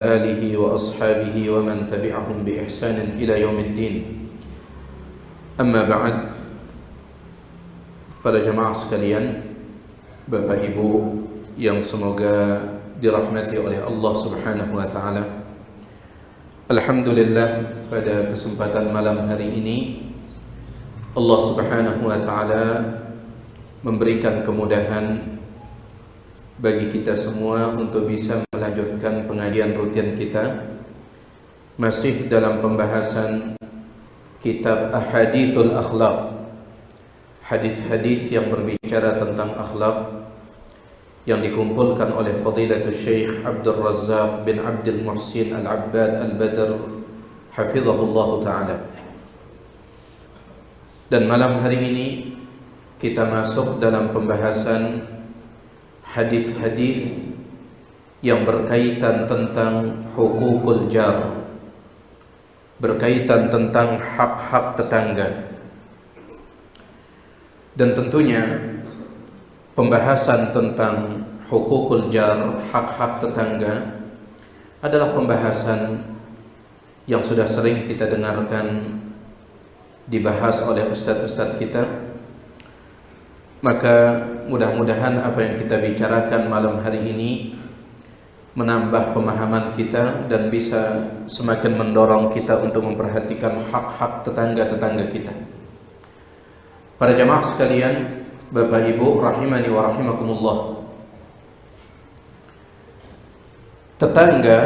آله وأصحابه ومن تبعهم بإحسان إلى يوم الدين. Amma ba'd. Para jemaah sekalian, Bapak Ibu yang semoga dirahmati oleh Allah Subhanahu wa taala. Alhamdulillah, pada kesempatan malam hari ini Allah Subhanahu wa taala memberikan kemudahan bagi kita semua untuk bisa melanjutkan pengajian rutin kita, masih dalam pembahasan kitab Ahadithul Akhlaq, hadis-hadis yang berbicara tentang akhlak yang dikumpulkan oleh Fadilatul Syekh Abdul Razzaq bin Abdul Muhsin Al-Abbad Al-Badr hafizahullah ta'ala. Dan malam hari ini kita masuk dalam pembahasan hadis-hadis yang berkaitan tentang hukukul jar, berkaitan tentang hak-hak tetangga. Dan tentunya pembahasan tentang hukukul jar, hak-hak tetangga, adalah pembahasan yang sudah sering kita dengarkan dibahas oleh ustadz-ustadz kita. Maka mudah-mudahan apa yang kita bicarakan malam hari ini menambah pemahaman kita dan bisa semakin mendorong kita untuk memperhatikan hak-hak tetangga-tetangga kita. Para jamaah sekalian, Bapak Ibu rahimani wa rahimakumullah, tetangga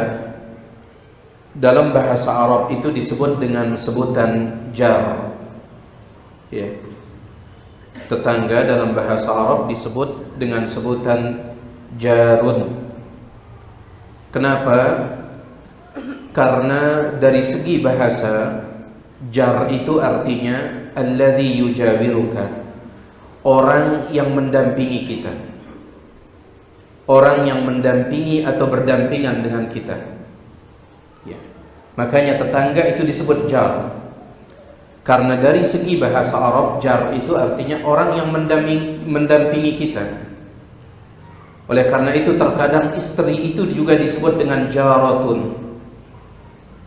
dalam bahasa Arab itu disebut dengan sebutan jar, ya. Tetangga dalam bahasa Arab disebut dengan sebutan jarun. Kenapa? Karena dari segi bahasa, jar itu artinya alladzi yujawiruka, orang yang mendampingi kita, orang yang mendampingi atau berdampingan dengan kita, ya. Makanya tetangga itu disebut jar. Karena dari segi bahasa Arab, jar itu artinya orang yang mendampingi kita. Oleh karena itu terkadang istri itu juga disebut dengan jaratun.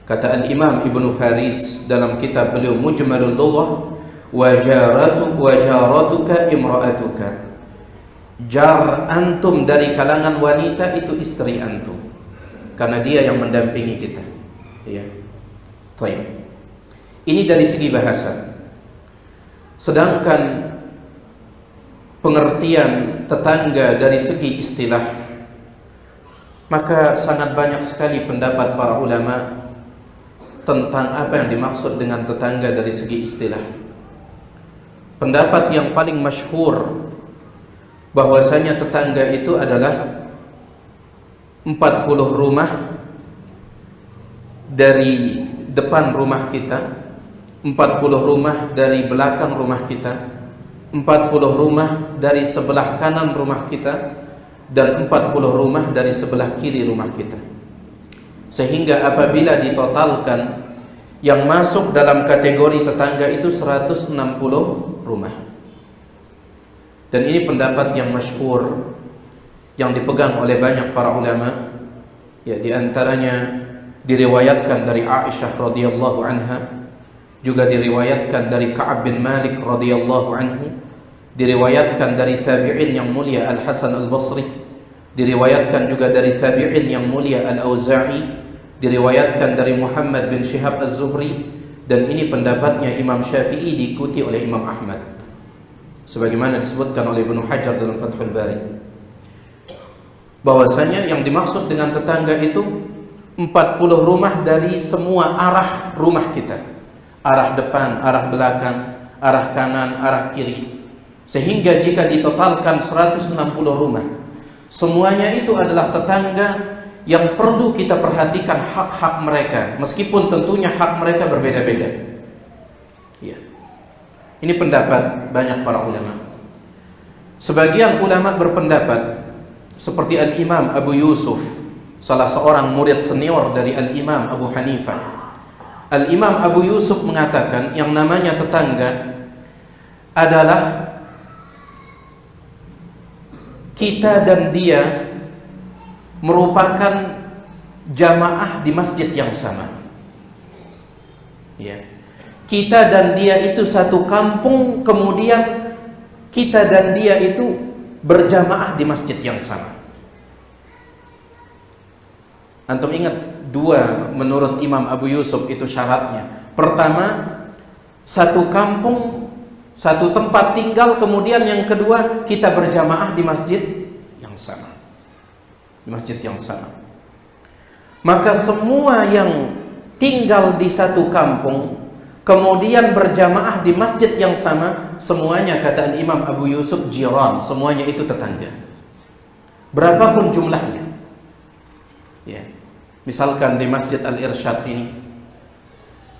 Kata Al-Imam Ibnu Faris dalam kitab beliau Mujmalul Lughah, wa jaratuka imra'atuka. Jar antum dari kalangan wanita itu istri antum, karena dia yang mendampingi kita, ya. Baik. Ini dari segi bahasa. Sedangkan pengertian tetangga dari segi istilah, maka sangat banyak sekali pendapat para ulama tentang apa yang dimaksud dengan tetangga dari segi istilah. Pendapat yang paling masyhur bahwasanya tetangga itu adalah 40 rumah dari depan rumah kita, 40 rumah dari belakang rumah kita, 40 rumah dari sebelah kanan rumah kita, dan 40 rumah dari sebelah kiri rumah kita. Sehingga apabila ditotalkan, yang masuk dalam kategori tetangga itu 160 rumah. Dan ini pendapat yang masyhur yang dipegang oleh banyak para ulama, ya, di antaranya diriwayatkan dari Aisyah radhiyallahu anha, juga diriwayatkan dari Ka'ab bin Malik radhiyallahu anhu, diriwayatkan dari tabi'in yang mulia Al-Hasan Al-Basri, diriwayatkan juga dari tabi'in yang mulia Al-Auza'i, diriwayatkan dari Muhammad bin Shihab Az-Zuhri, dan ini pendapatnya Imam Syafi'i diikuti oleh Imam Ahmad, sebagaimana disebutkan oleh Ibnu Hajar dalam Fathul Bari, bahwasanya yang dimaksud dengan tetangga itu 40 rumah dari semua arah rumah kita, arah depan, arah belakang, arah kanan, arah kiri. Sehingga jika ditotalkan 160 rumah, semuanya itu adalah tetangga yang perlu kita perhatikan hak-hak mereka, meskipun tentunya hak mereka berbeda-beda, ya. Ini pendapat banyak para ulama. Sebagian ulama berpendapat seperti Al-Imam Abu Yusuf, salah seorang murid senior dari Al-Imam Abu Hanifah. Al-Imam Abu Yusuf mengatakan yang namanya tetangga adalah kita dan dia merupakan jamaah di masjid yang sama. Ya. Kita dan dia itu satu kampung, kemudian kita dan dia itu berjamaah di masjid yang sama. Antum ingat dua menurut Imam Abu Yusuf itu syaratnya. Pertama, satu kampung, satu tempat tinggal, kemudian yang kedua kita berjamaah di masjid yang sama. Di masjid yang sama. Maka semua yang tinggal di satu kampung kemudian berjamaah di masjid yang sama, semuanya kata Imam Abu Yusuf jiran, semuanya itu tetangga. Berapapun jumlahnya. Ya. Misalkan di Masjid Al-Irsyad ini,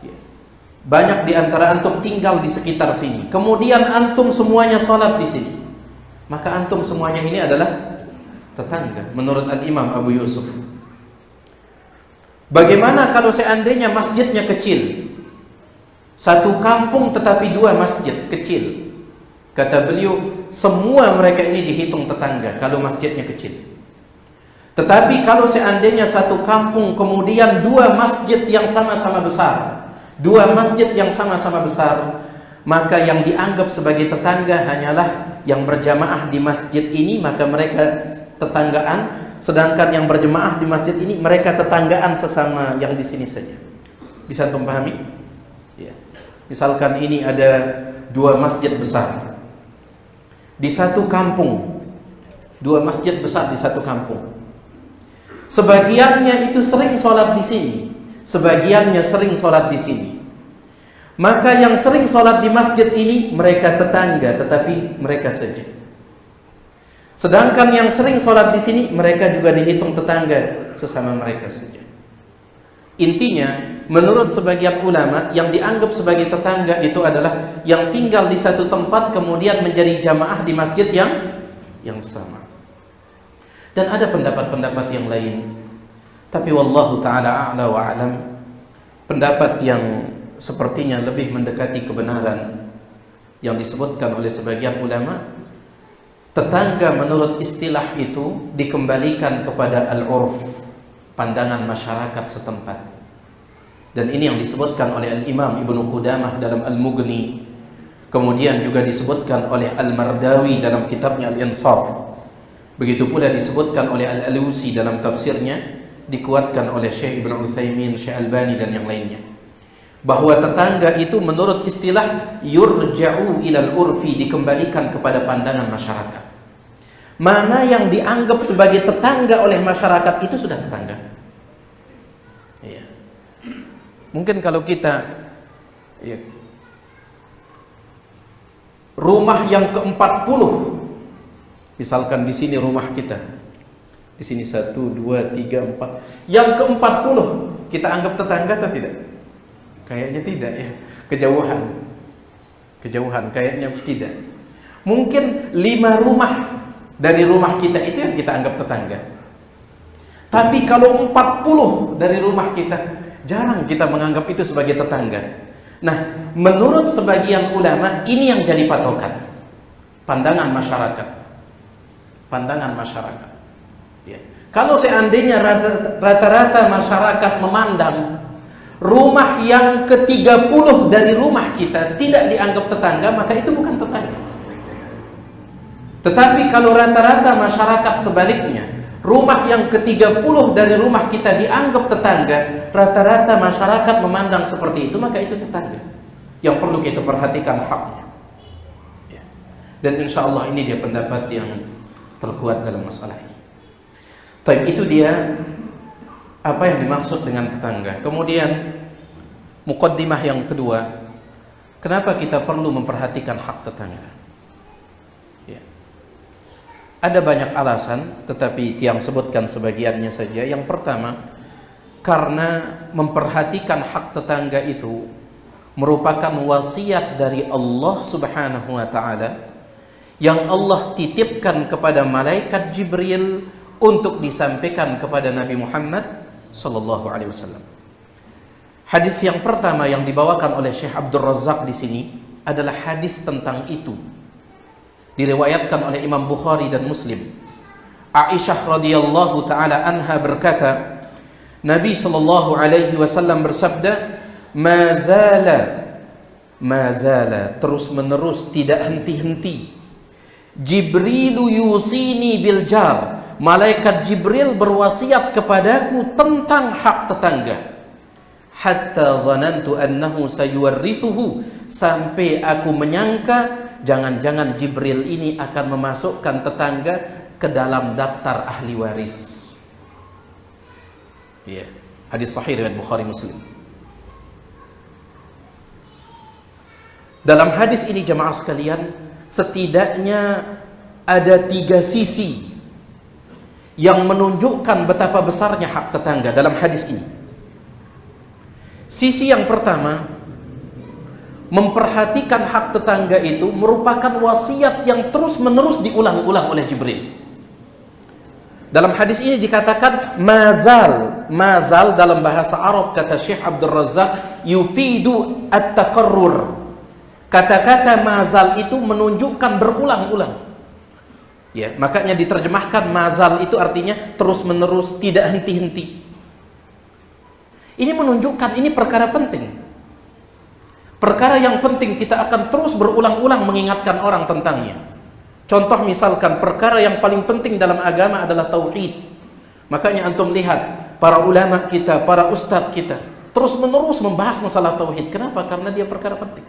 ya, banyak di antara antum tinggal di sekitar sini. Kemudian antum semuanya sholat di sini. Maka antum semuanya ini adalah tetangga menurut Al-Imam Abu Yusuf. Bagaimana kalau seandainya masjidnya kecil? Satu kampung tetapi dua masjid kecil. Kata beliau, semua mereka ini dihitung tetangga kalau masjidnya kecil. Tetapi kalau seandainya satu kampung kemudian dua masjid yang sama-sama besar, dua masjid yang sama-sama besar, maka yang dianggap sebagai tetangga hanyalah yang berjamaah di masjid ini, maka mereka tetanggaan. Sedangkan yang berjemaah di masjid ini mereka tetanggaan sesama yang di sini saja. Bisa antum pahami? Ya. Misalkan ini ada dua masjid besar di satu kampung, dua masjid besar di satu kampung. Sebagiannya itu sering sholat di sini, sebagiannya sering sholat di sini. Maka yang sering sholat di masjid ini mereka tetangga, tetapi mereka saja. Sedangkan yang sering sholat di sini mereka juga dihitung tetangga, sesama mereka saja. Intinya, menurut sebagian ulama, yang dianggap sebagai tetangga itu adalah yang tinggal di satu tempat kemudian menjadi jamaah di masjid yang sama. Dan ada pendapat-pendapat yang lain, tapi wallahu ta'ala a'la wa a'lam, pendapat yang sepertinya lebih mendekati kebenaran yang disebutkan oleh sebagian ulama, tetangga menurut istilah itu dikembalikan kepada al-urf, pandangan masyarakat setempat. Dan ini yang disebutkan oleh Al-Imam Ibnu Qudamah dalam Al-Mughni, kemudian juga disebutkan oleh Al-Mardawi dalam kitabnya Al-Insaf. Begitu pula disebutkan oleh Al-Alusi dalam tafsirnya, dikuatkan oleh Syekh Ibn Utsaimin, Syekh Albani dan yang lainnya, bahwa tetangga itu menurut istilah yurja'u ilal urfi, dikembalikan kepada pandangan masyarakat. Mana yang dianggap sebagai tetangga oleh masyarakat itu sudah tetangga. Iya. Mungkin kalau kita, ya, rumah yang ke-40, misalkan di sini rumah kita, di sini 1, 2, 3, 4, yang ke-40 kita anggap tetangga atau tidak? Kayaknya tidak, ya. Kejauhan kayaknya tidak. Mungkin 5 rumah dari rumah kita itu yang kita anggap tetangga. Tapi kalau 40 dari rumah kita, jarang kita menganggap itu sebagai tetangga. Nah, menurut sebagian ulama ini yang jadi patokan, pandangan masyarakat. Pandangan masyarakat. Ya. Kalau seandainya rata-rata masyarakat memandang rumah yang ke-30 dari rumah kita tidak dianggap tetangga, maka itu bukan tetangga. Tetapi kalau rata-rata masyarakat sebaliknya, rumah yang ke-30 dari rumah kita dianggap tetangga, rata-rata masyarakat memandang seperti itu, maka itu tetangga yang perlu kita perhatikan haknya. Ya. Dan insya Allah ini dia pendapat yang terkuat dalam masalah ini. Tapi itu dia apa yang dimaksud dengan tetangga. Kemudian muqaddimah yang kedua, kenapa kita perlu memperhatikan hak tetangga? Ya. Ada banyak alasan, tetapi yang sebutkan sebagiannya saja. Yang pertama, karena memperhatikan hak tetangga itu merupakan wasiat dari Allah Subhanahu wa taala yang Allah titipkan kepada malaikat Jibril untuk disampaikan kepada Nabi Muhammad sallallahu alaihi wasallam. Hadis yang pertama yang dibawakan oleh Syekh Abdul Razak di sini adalah hadis tentang itu. Diriwayatkan oleh Imam Bukhari dan Muslim. Aisyah radhiyallahu taala anha berkata, Nabi sallallahu alaihi wasallam bersabda, mazala terus menerus, tidak henti-henti, Jibrilu yusini bil jar, malaikat Jibril berwasiat kepadaku tentang hak tetangga, hatta zanantu annahu sayuwarrithuhu, sampai aku menyangka jangan-jangan Jibril ini akan memasukkan tetangga ke dalam daftar ahli waris. Ya, hadis sahih riwayat Bukhari Muslim. Dalam hadis ini jemaah sekalian, setidaknya ada 3 sisi yang menunjukkan betapa besarnya hak tetangga dalam hadis ini. Sisi yang pertama, memperhatikan hak tetangga itu merupakan wasiat yang terus-menerus diulang-ulang oleh Jibril. Dalam hadis ini dikatakan mazal dalam bahasa Arab, kata Syekh Abdul Razak, yufidu at-taqarrur. Kata-kata mazal itu menunjukkan berulang-ulang. Ya, makanya diterjemahkan mazal itu artinya terus-menerus, tidak henti-henti. Ini menunjukkan ini perkara penting. Perkara yang penting, kita akan terus berulang-ulang mengingatkan orang tentangnya. Contoh misalkan perkara yang paling penting dalam agama adalah tauhid. Makanya antum lihat para ulama kita, para ustadz kita terus-menerus membahas masalah tauhid. Kenapa? Karena dia perkara penting.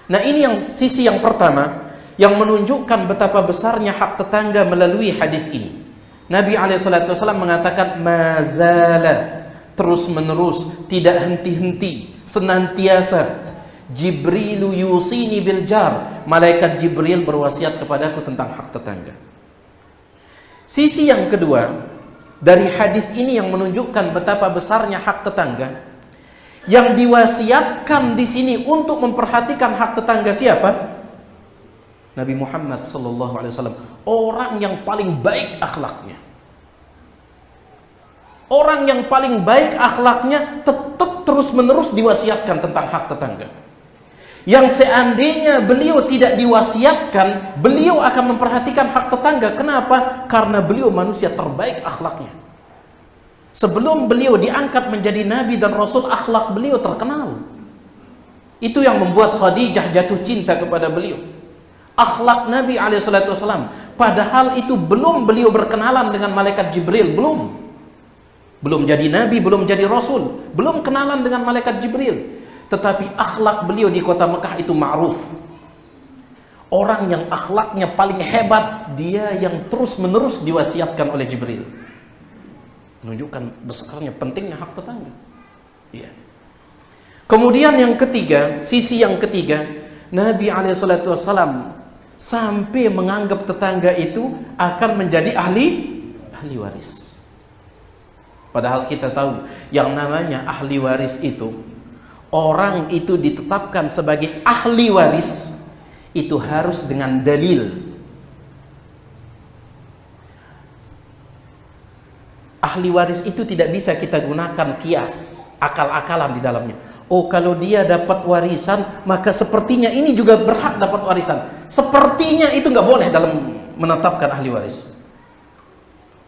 Nah, ini yang sisi yang pertama yang menunjukkan betapa besarnya hak tetangga melalui hadis ini. Nabi SAW mengatakan mazala, terus-menerus, tidak henti-henti, senantiasa, Jibrilu yusini bil jar, malaikat Jibril berwasiat kepadaku tentang hak tetangga. Sisi yang kedua dari hadis ini yang menunjukkan betapa besarnya hak tetangga, yang diwasiatkan di sini untuk memperhatikan hak tetangga siapa? Nabi Muhammad SAW, orang yang paling baik akhlaknya. Orang yang paling baik akhlaknya tetap terus-menerus diwasiatkan tentang hak tetangga. Yang seandainya beliau tidak diwasiatkan, beliau akan memperhatikan hak tetangga. Kenapa? Karena beliau manusia terbaik akhlaknya. Sebelum beliau diangkat menjadi nabi dan rasul, akhlak beliau terkenal. Itu yang membuat Khadijah jatuh cinta kepada beliau. Akhlak Nabi SAW. Padahal itu belum beliau berkenalan dengan malaikat Jibril, belum jadi nabi, belum jadi rasul, belum kenalan dengan malaikat Jibril. Tetapi akhlak beliau di kota Mekah itu ma'ruf. Orang yang akhlaknya paling hebat, dia yang terus-menerus diwasiatkan oleh Jibril. Menunjukkan besarnya pentingnya hak tetangga. Ya. Kemudian yang ketiga, sisi yang ketiga, Nabi SAW sampai menganggap tetangga itu akan menjadi ahli waris. Padahal kita tahu yang namanya ahli waris itu, orang itu ditetapkan sebagai ahli waris itu harus dengan dalil. Ahli waris itu tidak bisa kita gunakan kias, akal-akalan di dalamnya. Oh, kalau dia dapat warisan, maka sepertinya ini juga berhak dapat warisan. Sepertinya itu nggak boleh dalam menetapkan ahli waris.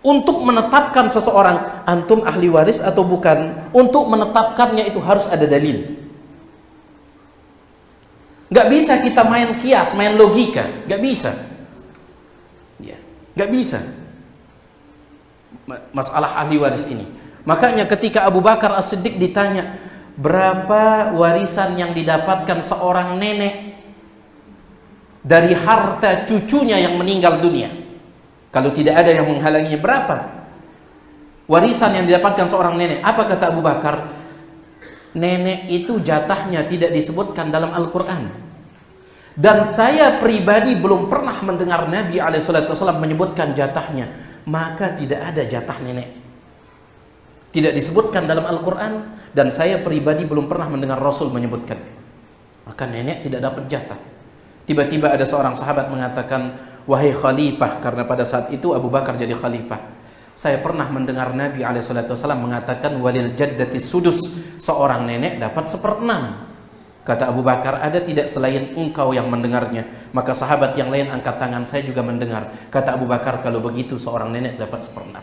Untuk menetapkan seseorang, antum ahli waris atau bukan, untuk menetapkannya itu harus ada dalil. Nggak bisa kita main kias, main logika, nggak bisa. Ya, nggak bisa. Masalah ahli waris ini. Makanya ketika Abu Bakar As-Siddiq ditanya, berapa warisan yang didapatkan seorang nenek dari harta cucunya yang meninggal dunia? Kalau tidak ada yang menghalanginya, berapa warisan yang didapatkan seorang nenek? Apa kata Abu Bakar? Nenek itu jatahnya tidak disebutkan dalam Al-Quran. Dan saya pribadi belum pernah mendengar Nabi SAW menyebutkan jatahnya. Maka tidak ada jatah nenek. Tidak disebutkan dalam Al-Quran. Dan saya pribadi belum pernah mendengar Rasul menyebutkan. Maka nenek tidak dapat jatah. Tiba-tiba ada seorang sahabat mengatakan, wahai khalifah, karena pada saat itu Abu Bakar jadi khalifah, saya pernah mendengar Nabi SAW mengatakan, walil jaddati sudus, seorang nenek dapat 1/6. Kata Abu Bakar, ada tidak selain engkau yang mendengarnya? Maka sahabat yang lain angkat tangan, saya juga mendengar. Kata Abu Bakar, kalau begitu seorang nenek dapat 1/6.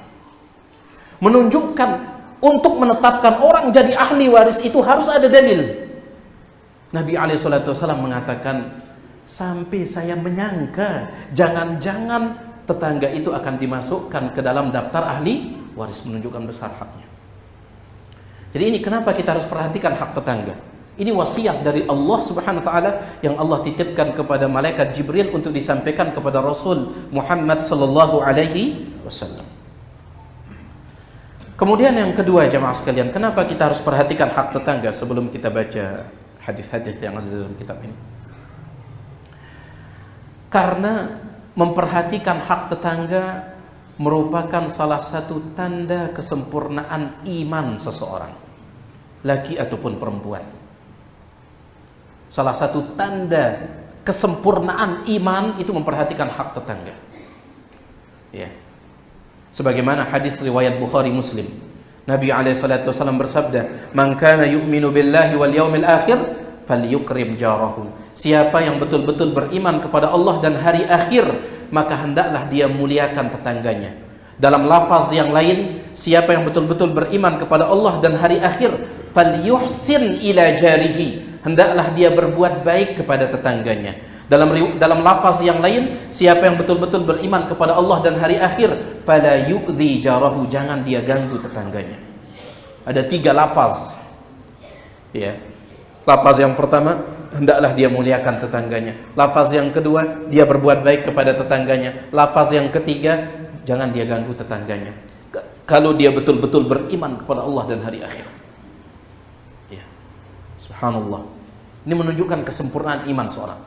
Menunjukkan Untuk menetapkan orang jadi ahli waris itu harus ada dalil. Nabi SAW mengatakan, sampai saya menyangka jangan-jangan tetangga itu akan dimasukkan ke dalam daftar ahli waris, menunjukkan besar haknya. Jadi ini kenapa kita harus perhatikan hak tetangga. Ini wasiat dari Allah Subhanahu wa taala yang Allah titipkan kepada malaikat Jibril untuk disampaikan kepada Rasul Muhammad sallallahu alaihi wasallam. Kemudian yang kedua, jamaah sekalian, kenapa kita harus perhatikan hak tetangga sebelum kita baca hadis-hadis yang ada dalam kitab ini? Karena memperhatikan hak tetangga merupakan salah satu tanda kesempurnaan iman seseorang, laki ataupun perempuan. Salah satu tanda kesempurnaan iman itu memperhatikan hak tetangga. Ya. Sebagaimana hadis riwayat Bukhari Muslim, Nabi SAW bersabda, "Man kana yu'minu billahi wal yawmil akhir falyukrim jarahu." Siapa yang betul-betul beriman kepada Allah dan hari akhir, maka hendaklah dia muliakan tetangganya. Dalam lafaz yang lain, siapa yang betul-betul beriman kepada Allah dan hari akhir, falyuhsin ila jarihi, hendaklah dia berbuat baik kepada tetangganya. Dalam lafaz yang lain, siapa yang betul-betul beriman kepada Allah dan hari akhir, fala yu'dhi jarahu, jangan dia ganggu tetangganya. Ada 3 lafaz. Ya. Lafaz yang pertama, hendaklah dia muliakan tetangganya. Lafaz yang kedua, dia berbuat baik kepada tetangganya. Lafaz yang ketiga, jangan dia ganggu tetangganya. Kalau dia betul-betul beriman kepada Allah dan hari akhir. Ya. Subhanallah. Ini menunjukkan kesempurnaan iman seorang.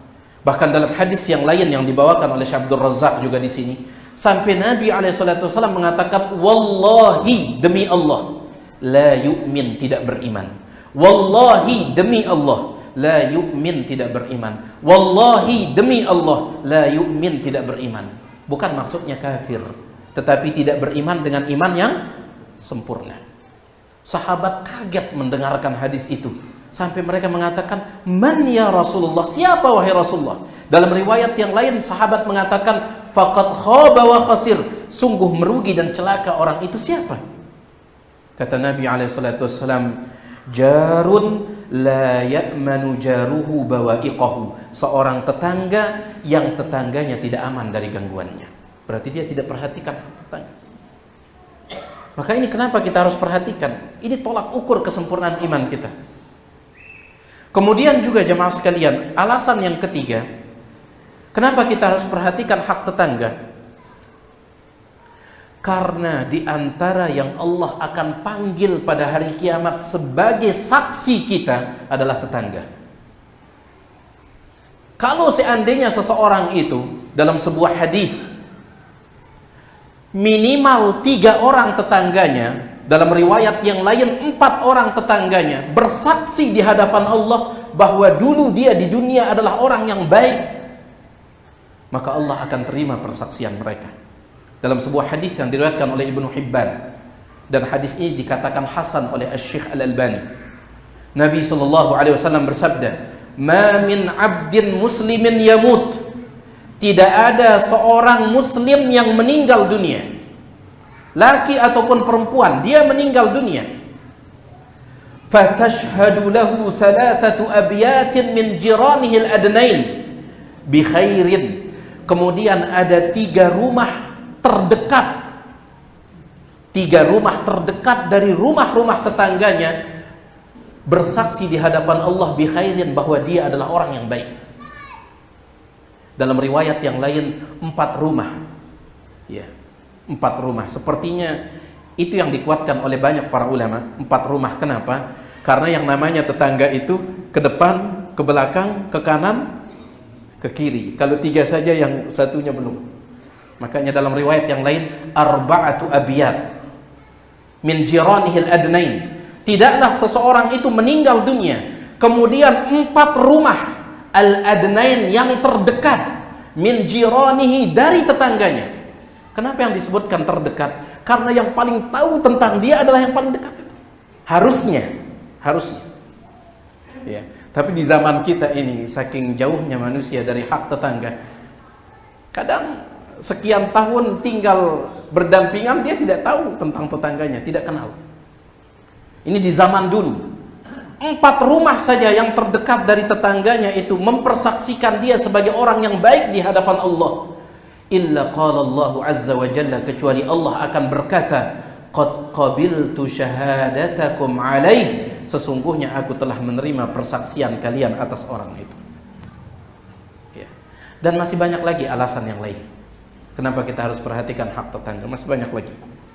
Bahkan dalam hadis yang lain yang dibawakan oleh Syekh Abdul Razak juga di sini, sampai Nabi SAW mengatakan, wallahi, demi Allah, la yu'min, tidak beriman. Wallahi, demi Allah, la yu'min, tidak beriman. Wallahi, demi Allah, la yu'min, tidak beriman. Bukan maksudnya kafir, tetapi tidak beriman dengan iman yang sempurna. Sahabat kaget mendengarkan hadis itu, sampai mereka mengatakan, man ya Rasulullah, siapa wahai Rasulullah? Dalam riwayat yang lain, sahabat mengatakan, faqad khaba wa khasir, sungguh merugi dan celaka orang itu siapa? Kata Nabi SAW, jarun la ya'manu jaruhu bawa'iqahu, seorang tetangga yang tetangganya tidak aman dari gangguannya. Berarti dia tidak perhatikan tetangga. Maka ini kenapa kita harus perhatikan. Ini tolak ukur kesempurnaan iman kita. Kemudian juga jemaah sekalian, alasan yang ketiga, kenapa kita harus perhatikan hak tetangga? Karena di antara yang Allah akan panggil pada hari kiamat sebagai saksi kita adalah tetangga. Kalau seandainya seseorang itu dalam sebuah hadis minimal 3 orang tetangganya, dalam riwayat yang lain 4 orang tetangganya bersaksi di hadapan Allah bahwa dulu dia di dunia adalah orang yang baik, maka Allah akan terima persaksian mereka. Dalam sebuah hadis yang diriwayatkan oleh Ibnu Hibban, dan hadis ini dikatakan hasan oleh Asy-Syaikh Al-Albani, Nabi SAW bersabda, "Ma min 'abdin muslimin yamut", tidak ada seorang muslim yang meninggal dunia, laki ataupun perempuan, dia meninggal dunia, fatashhadu lahu 3 abyatin min jiranihi al-adnain bi khairin, kemudian ada 3 rumah terdekat, 3 rumah terdekat dari rumah-rumah tetangganya bersaksi di hadapan Allah bi khairin, bahwa dia adalah orang yang baik. Dalam riwayat yang lain 4 rumah. Ya, 4 rumah. Sepertinya itu yang dikuatkan oleh banyak para ulama, 4 rumah. Kenapa? Karena yang namanya tetangga itu ke depan, ke belakang, ke kanan, ke kiri. Kalau 3 saja, yang satunya belum. Makanya dalam riwayat yang lain, 4 abyat min jiranihil adnain. Tidaklah seseorang itu meninggal dunia, kemudian 4 rumah al-adnain yang terdekat, min jiranihi, dari tetangganya. Kenapa yang disebutkan terdekat? Karena yang paling tahu tentang dia adalah yang paling dekat itu. Harusnya. Ya. Tapi di zaman kita ini, saking jauhnya manusia dari hak tetangga, kadang sekian tahun tinggal berdampingan, dia tidak tahu tentang tetangganya, tidak kenal. Ini di zaman dulu. 4 rumah saja yang terdekat dari tetangganya itu mempersaksikan dia sebagai orang yang baik di hadapan Allah. Illa qala Allahu azza wa jalla, kecuali Allah akan berkata, qad qabiltu syahadatakum alaih, sesungguhnya aku telah menerima persaksian kalian atas orang itu. Ya. Dan masih banyak lagi alasan yang lain kenapa kita harus perhatikan hak tetangga, masih banyak lagi.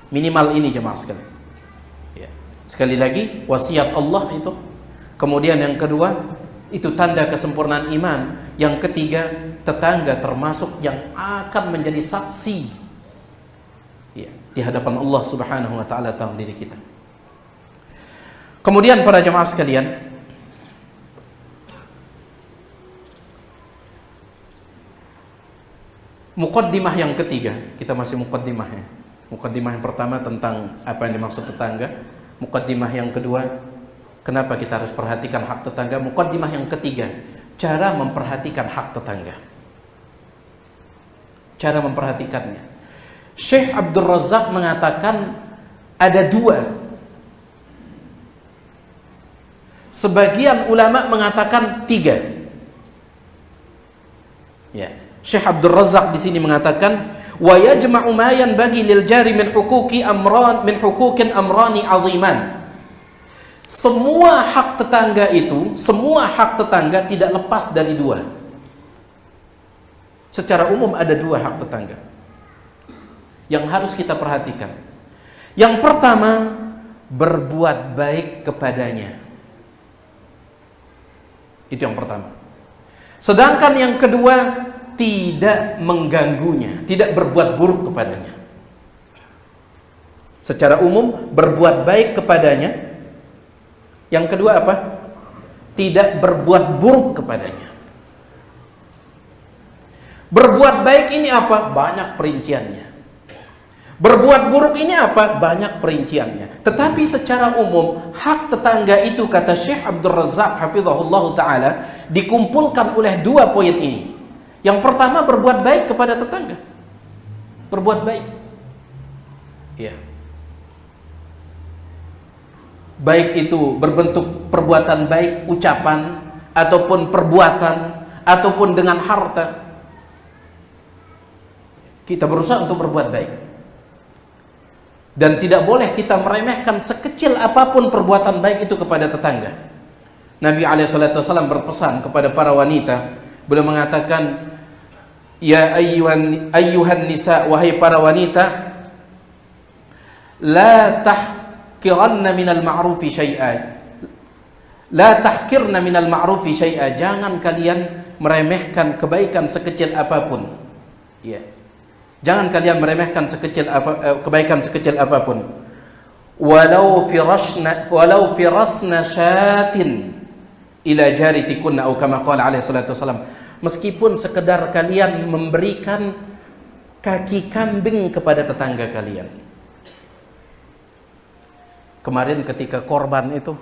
Minimal ini jemaah sekalian. Ya. Sekali lagi, wasiat Allah itu. Kemudian yang kedua, itu tanda kesempurnaan iman. Yang ketiga, tetangga termasuk yang akan menjadi saksi, ya, di hadapan Allah Subhanahu wa taala tentang diri kita. Kemudian para jemaah sekalian, muqaddimah yang ketiga, kita masih muqaddimahnya. Muqaddimah yang pertama tentang apa yang dimaksud tetangga. Muqaddimah yang kedua, kenapa kita harus perhatikan hak tetangga. Muqaddimah yang ketiga, cara memperhatikan hak tetangga. Cara memperhatikannya. Syekh Abdul Razak mengatakan ada 2. Sebagian ulama mengatakan 3. Ya, Syekh Abdul Razak di sini mengatakan, wa yajma'u ma yanbaghi lil jari min huquqi amran min huquqin amrani 'aziman. Semua hak tetangga itu, semua hak tetangga tidak lepas dari 2. Secara umum ada 2 hak tetangga yang harus kita perhatikan. Yang pertama, berbuat baik kepadanya. Itu yang pertama. Sedangkan yang kedua, tidak mengganggunya, tidak berbuat buruk kepadanya. Secara umum berbuat baik kepadanya. Yang kedua apa? Tidak berbuat buruk kepadanya. Berbuat baik ini apa? Banyak perinciannya. Berbuat buruk ini apa? Banyak perinciannya. Tetapi secara umum hak tetangga itu, kata Syekh Abdul Razak hafizahullah ta'ala, dikumpulkan oleh 2 poin ini. Yang pertama, berbuat baik kepada tetangga. Berbuat baik, ya, baik itu berbentuk perbuatan baik, ucapan, ataupun perbuatan, ataupun dengan harta. Kita berusaha untuk berbuat baik. Dan tidak boleh kita meremehkan sekecil apapun perbuatan baik itu kepada tetangga. Nabi SAW berpesan kepada para wanita. Beliau mengatakan, ya ayyuhan nisa, wahai para wanita, la tahkiranna minal ma'rufi syai'a. La tahkirna minal ma'rufi syai'a. Jangan kalian meremehkan kebaikan sekecil apapun. Ya. Jangan kalian meremehkan kebaikan sekecil apapun. Walau firasna syatin ila jaritikunna, atau kama qala alaihi salatu wasalam. Meskipun sekedar kalian memberikan kaki kambing kepada tetangga kalian. Kemarin ketika korban itu,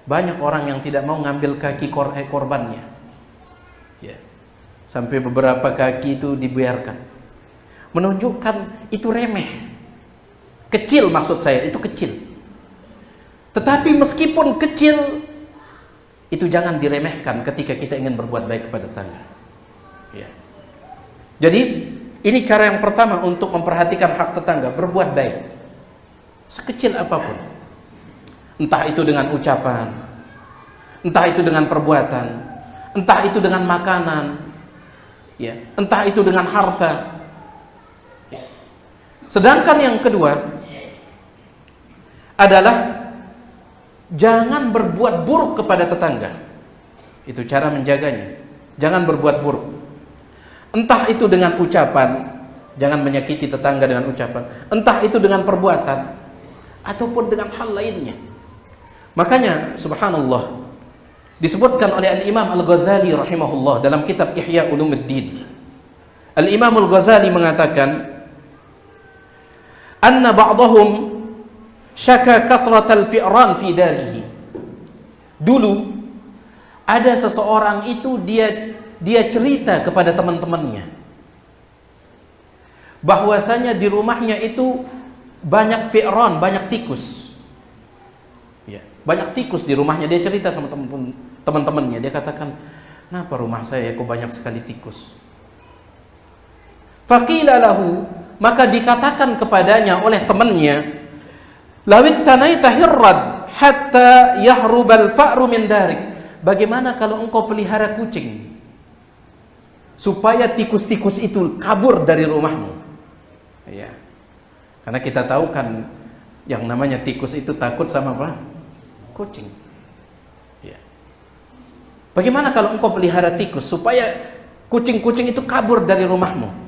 banyak orang yang tidak mau ngambil kaki korbannya, ya. Sampai beberapa kaki itu dibiarkan, menunjukkan itu remeh, kecil, maksud saya itu kecil. Tetapi meskipun kecil, itu jangan diremehkan ketika kita ingin berbuat baik kepada tetangga, ya. Jadi ini cara yang pertama untuk memperhatikan hak tetangga, berbuat baik sekecil apapun, entah itu dengan ucapan, entah itu dengan perbuatan, entah itu dengan makanan, ya, entah itu dengan harta. Sedangkan yang kedua adalah jangan berbuat buruk kepada tetangga. Itu cara menjaganya. Jangan berbuat buruk. Entah itu dengan ucapan, jangan menyakiti tetangga dengan ucapan. Entah itu dengan perbuatan, ataupun dengan hal lainnya. Makanya subhanallah, disebutkan oleh Al-Imam Al-Ghazali rahimahullah dalam kitab Ihya Ulumuddin. Al-Imam Al-Ghazali mengatakan, anna ba'dahum syaka kathratal fi'ran fi darihi. Dulu ada seseorang itu dia cerita kepada teman-temannya bahwasanya di rumahnya itu banyak fi'ran, banyak tikus. Ya, banyak tikus di rumahnya. Dia cerita sama teman-temannya. Dia katakan, kenapa rumah saya kok banyak sekali tikus? Faqila lahu, maka dikatakan kepadanya oleh temannya, lawit tanaita hirrad hatta yahrubal fa'ru min darik. Bagaimana kalau engkau pelihara kucing supaya tikus-tikus itu kabur dari rumahmu? Ya. Karena kita tahu kan yang namanya tikus itu takut sama apa? Kucing. Ya. Bagaimana kalau engkau pelihara tikus supaya kucing-kucing itu kabur dari rumahmu?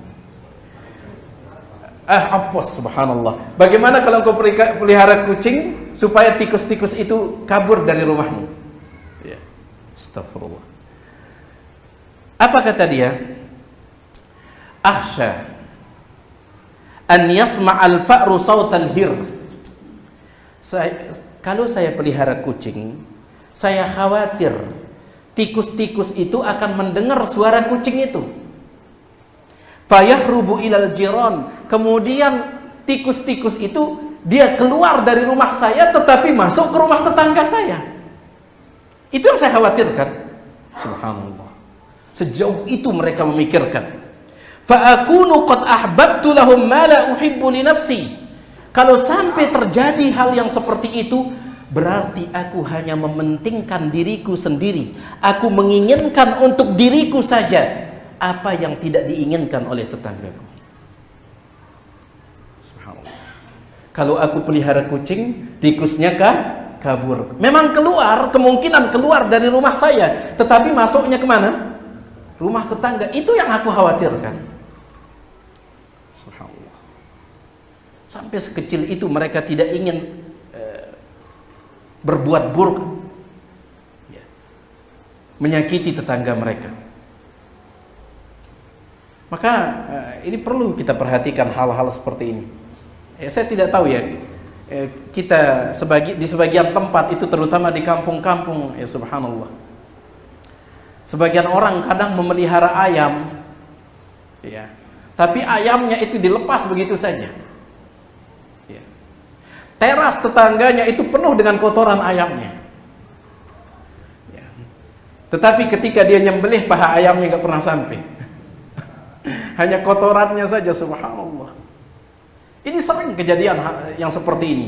Apos, subhanallah. Bagaimana kalau engkau pelihara kucing supaya tikus-tikus itu kabur dari rumahmu? Ya. Astagfirullah. Apa kata dia? Akhsha an yasma'al fa'ru sautal hir. Kalau saya pelihara kucing, saya khawatir tikus-tikus itu akan mendengar suara kucing itu. Fayahrubu ilal jiran. Kemudian tikus-tikus itu dia keluar dari rumah saya tetapi masuk ke rumah tetangga saya. Itu yang saya khawatirkan. Subhanallah. Sejauh itu mereka memikirkan. Fa akunu qad ahbabtu lahum ma la uhibbu li nafsi. Kalau sampai terjadi hal yang seperti itu, berarti aku hanya mementingkan diriku sendiri. Aku menginginkan untuk diriku saja apa yang tidak diinginkan oleh tetanggaku. Subhanallah. Kalau aku pelihara kucing, tikusnya kabur. Memang keluar, kemungkinan keluar dari rumah saya, tetapi masuknya kemana? Rumah tetangga. Itu yang aku khawatirkan. Subhanallah. Sampai sekecil itu mereka tidak ingin berbuat buruk, ya, menyakiti tetangga mereka. Maka ini perlu kita perhatikan hal-hal seperti ini. Saya tidak tahu ya, kita di sebagian tempat itu, terutama di kampung-kampung, ya subhanallah, sebagian orang kadang memelihara ayam, ya, tapi ayamnya itu dilepas begitu saja. Teras tetangganya itu penuh dengan kotoran ayamnya. Ya. Tetapi ketika dia nyembelih, paha ayamnya nggak pernah sampai. Hanya kotorannya saja, subhanallah. Ini sering kejadian yang seperti ini.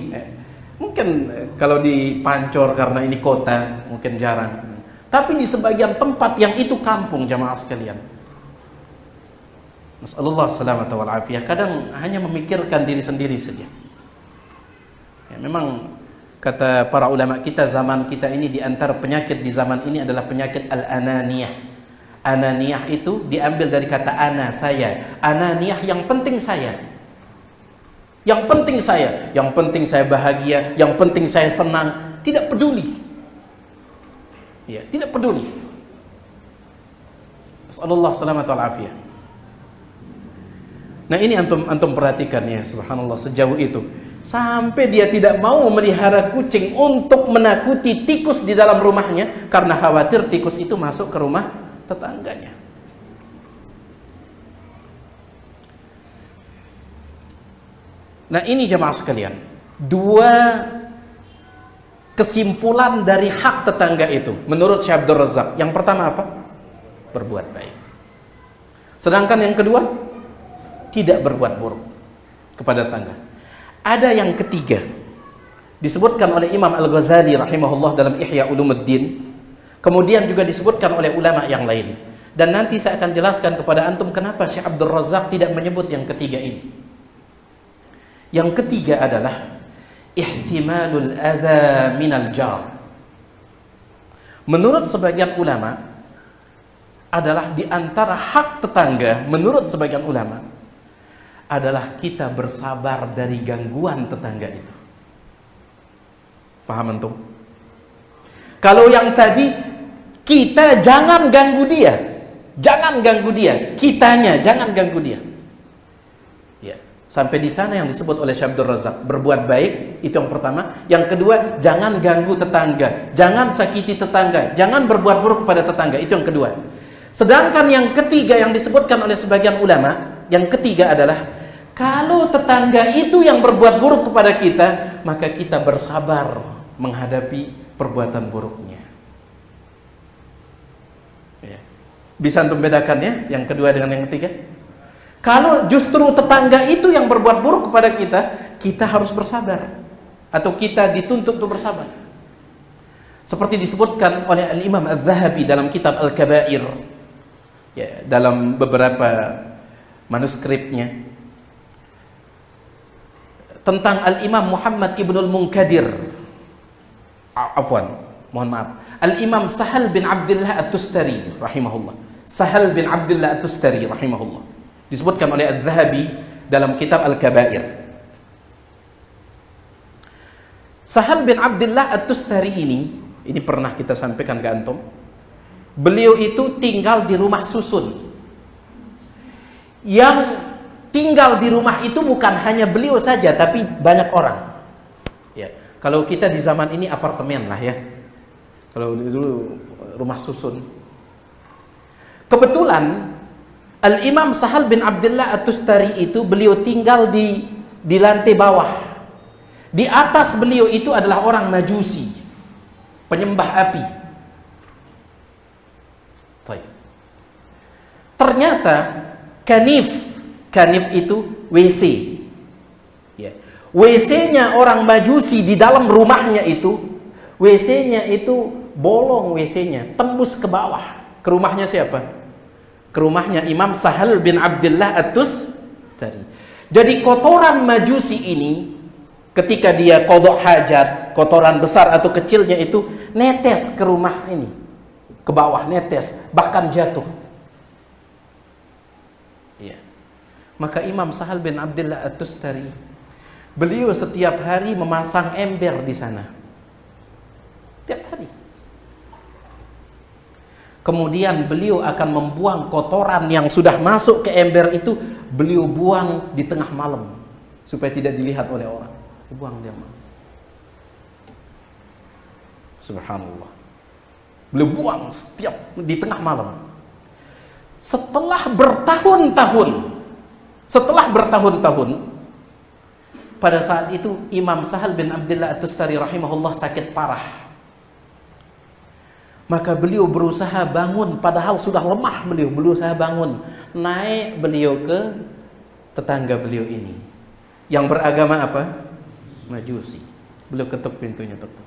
Mungkin kalau di Pancor karena ini kota, mungkin jarang. Tapi di sebagian tempat yang itu kampung, jamaah sekalian. Nasallallahu salamata wal afiyah. Kadang hanya memikirkan diri sendiri saja. Ya, memang kata para ulama kita, zaman kita ini di antara penyakit di zaman ini adalah penyakit al-ananiyah. Ananiyah itu diambil dari kata ana, saya. Ananiyah, yang penting saya. Yang penting saya, yang penting saya bahagia, yang penting saya senang, tidak peduli. Ya, tidak peduli. Nasallallahu salamata wal afiyah. Nah, ini antum perhatikan ya, subhanallah, sejauh itu. Sampai dia tidak mau memelihara kucing untuk menakuti tikus di dalam rumahnya karena khawatir tikus itu masuk ke rumah tetangganya. Nah, ini jemaah sekalian, dua kesimpulan dari hak tetangga itu menurut Syekh Abdul Razak. Yang pertama apa? Berbuat baik. Sedangkan yang kedua, tidak berbuat buruk kepada tetangga. Ada yang ketiga, disebutkan oleh Imam Al-Ghazali rahimahullah dalam Ihya Ulumuddin, kemudian juga disebutkan oleh ulama yang lain. Dan nanti saya akan jelaskan kepada antum kenapa Syekh Abdul Razak tidak menyebut yang ketiga ini. Yang ketiga adalah ihtimalul adza minal jar. Menurut sebagian ulama, adalah di antara hak tetangga, menurut sebagian ulama, adalah kita bersabar dari gangguan tetangga itu. Paham antum? Kalau yang tadi, kita jangan ganggu dia, jangan ganggu dia, kitanya jangan ganggu dia. Ya, sampai di sana yang disebut oleh Syekh Abdul Razak, berbuat baik itu yang pertama. Yang kedua, jangan ganggu tetangga, jangan sakiti tetangga, jangan berbuat buruk kepada tetangga, itu yang kedua. Sedangkan yang ketiga yang disebutkan oleh sebagian ulama, yang ketiga adalah kalau tetangga itu yang berbuat buruk kepada kita, maka kita bersabar menghadapi perbuatan buruknya. Ya. Bisa untuk membedakannya yang kedua dengan yang ketiga? Kalau justru tetangga itu yang berbuat buruk kepada kita, kita harus bersabar atau kita dituntut untuk bersabar. Seperti disebutkan oleh Al-Imam Az-Zahabi dalam kitab Al-Kabair, ya, dalam beberapa manuskripnya, tentang Al-Imam Muhammad Ibnul Munkadir, mohon maaf, Al-Imam Sahal bin Abdullah At-Tustari rahimahullah. Sahal bin Abdullah At-Tustari rahimahullah, disebutkan oleh Az-Zahabi dalam kitab Al-Kabair. Sahal bin Abdullah At-Tustari ini pernah kita sampaikan ke antum. Beliau itu tinggal di rumah susun. Yang tinggal di rumah itu bukan hanya beliau saja, tapi banyak orang. Ya, kalau kita di zaman ini apartemen lah ya. Kalau dulu rumah susun. Kebetulan Al-Imam Sahal bin Abdullah At-Tustari itu beliau tinggal di lantai bawah. Di atas beliau itu adalah orang Majusi, penyembah api. Ternyata kanif itu WC. Ya. WC-nya orang Majusi di dalam rumahnya itu, WC-nya itu bolong, WC-nya tembus ke bawah. Ke rumahnya siapa? Ke rumahnya Imam Sahal bin Abdullah At-Tustari. Jadi kotoran Majusi ini, ketika dia qada hajat, kotoran besar atau kecilnya itu netes ke rumah ini, ke bawah netes, bahkan jatuh. Ya. Maka Imam Sahal bin Abdullah At-Tustari, beliau setiap hari memasang ember di sana, tiap hari. Kemudian beliau akan membuang kotoran yang sudah masuk ke ember itu, beliau buang di tengah malam supaya tidak dilihat oleh orang. Buang dia malam. Subhanallah. Beliau buang setiap di tengah malam. Setelah bertahun-tahun, pada saat itu Imam Sahal bin Abdullah At-Tustari rahimahullah sakit parah. Maka beliau berusaha bangun, padahal sudah lemah beliau, berusaha bangun. Naik beliau ke tetangga beliau ini, yang beragama apa? Majusi. Beliau ketuk pintunya, tutup.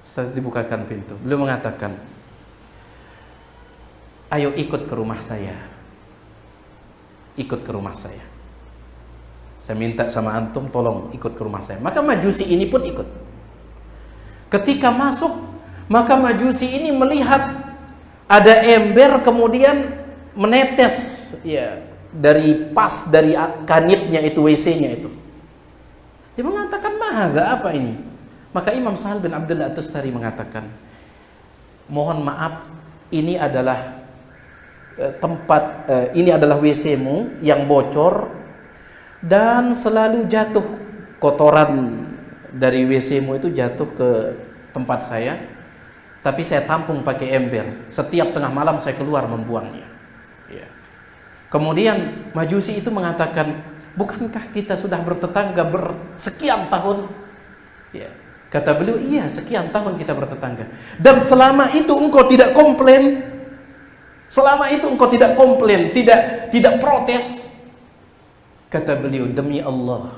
Setelah dibukakan pintu, beliau mengatakan, ayo ikut ke rumah saya. Ikut ke rumah saya. Saya minta sama antum, tolong ikut ke rumah saya. Maka Majusi ini pun ikut. Ketika masuk, maka Majusi ini melihat ada ember kemudian menetes, ya, dari kanipnya itu, WC-nya itu. Dia mengatakan, "Mahadza, apa ini?" Maka Imam Sahal bin Abdullah At-Tustari mengatakan, "Mohon maaf, ini adalah ini adalah WC-mu yang bocor dan selalu jatuh kotoran dari WC-mu itu jatuh ke tempat saya. Tapi saya tampung pakai ember. Setiap tengah malam saya keluar membuangnya." Ya. Kemudian Majusi itu mengatakan, "Bukankah kita sudah bertetangga bersekian tahun?" Ya. Kata beliau, "Iya, sekian tahun kita bertetangga. Dan selama itu engkau tidak komplain. Selama itu engkau tidak komplain, tidak protes." Kata beliau, "Demi Allah,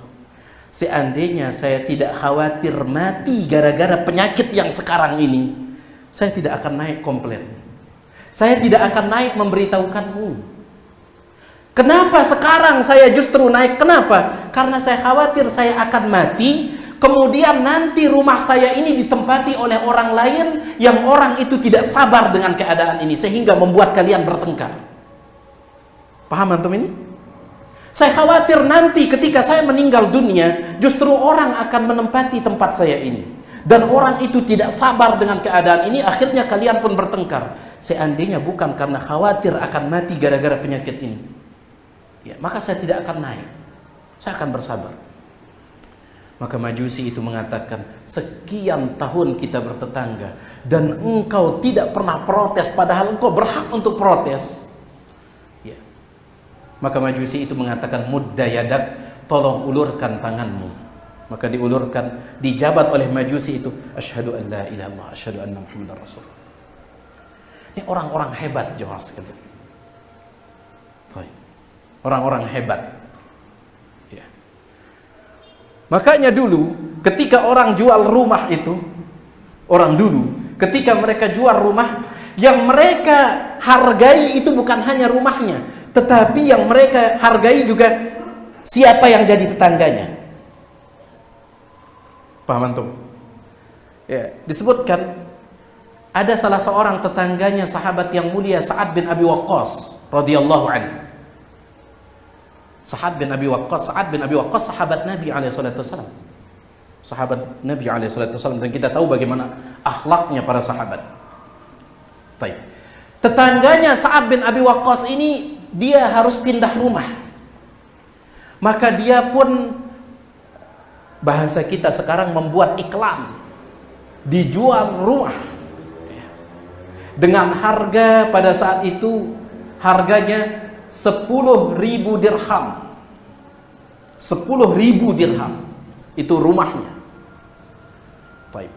seandainya saya tidak khawatir mati gara-gara penyakit yang sekarang ini, saya tidak akan naik komplain. Saya tidak akan naik memberitahukanmu. Kenapa sekarang saya justru naik? Kenapa? Karena saya khawatir saya akan mati, kemudian nanti rumah saya ini ditempati oleh orang lain yang orang itu tidak sabar dengan keadaan ini sehingga membuat kalian bertengkar." Paham antum ini? Saya khawatir nanti ketika saya meninggal dunia, justru orang akan menempati tempat saya ini. Dan orang itu tidak sabar dengan keadaan ini, akhirnya kalian pun bertengkar. Seandainya bukan karena khawatir akan mati gara-gara penyakit ini, ya, maka saya tidak akan naik. Saya akan bersabar. Maka Majusi itu mengatakan, "Sekian tahun kita bertetangga dan engkau tidak pernah protes, padahal engkau berhak untuk protes." Ya. Maka Majusi itu mengatakan, "Mudda yadak, tolong ulurkan tanganmu." Maka diulurkan, dijabat oleh Majusi itu, asyhadu an la ilaha illallah, asyhadu anna Muhammadar Rasulullah. Ini orang-orang hebat jemaah sekalian. Orang-orang hebat. Ya. Makanya dulu ketika orang jual rumah itu, orang dulu ketika mereka jual rumah, yang mereka hargai itu bukan hanya rumahnya, tetapi yang mereka hargai juga siapa yang jadi tetangganya. Paham antum? Ya, disebutkan ada salah seorang tetangganya sahabat yang mulia, Sa'ad bin Abi Waqqas radhiyallahu anhu. Sa'ad bin Abi Waqqas sahabat Nabi alaihi salatu wasallam. Sahabat Nabi alaihi salatu wasallam, dan kita tahu bagaimana akhlaknya para sahabat. Baik. Tetangganya Sa'ad bin Abi Waqqas ini dia harus pindah rumah. Maka dia pun, bahasa kita sekarang, membuat iklan, dijual rumah dengan harga pada saat itu harganya 10.000 dirham. 10.000 dirham itu rumahnya. Baik.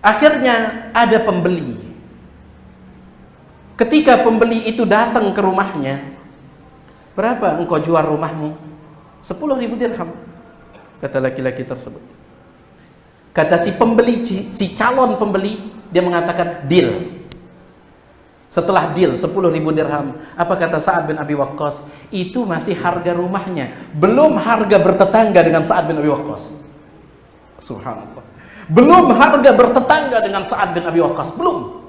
Akhirnya ada pembeli. Ketika pembeli itu datang ke rumahnya, berapa engkau jual rumahmu? 10.000 dirham, kata laki-laki tersebut. Kata si pembeli, si calon pembeli, dia mengatakan deal. Setelah deal 10.000 dirham, apa kata Sa'ad bin Abi Waqqas? Itu masih harga rumahnya, belum harga bertetangga dengan Sa'ad bin Abi Waqqas. Subhanallah. Belum harga bertetangga dengan Sa'ad bin Abi Waqqas, belum.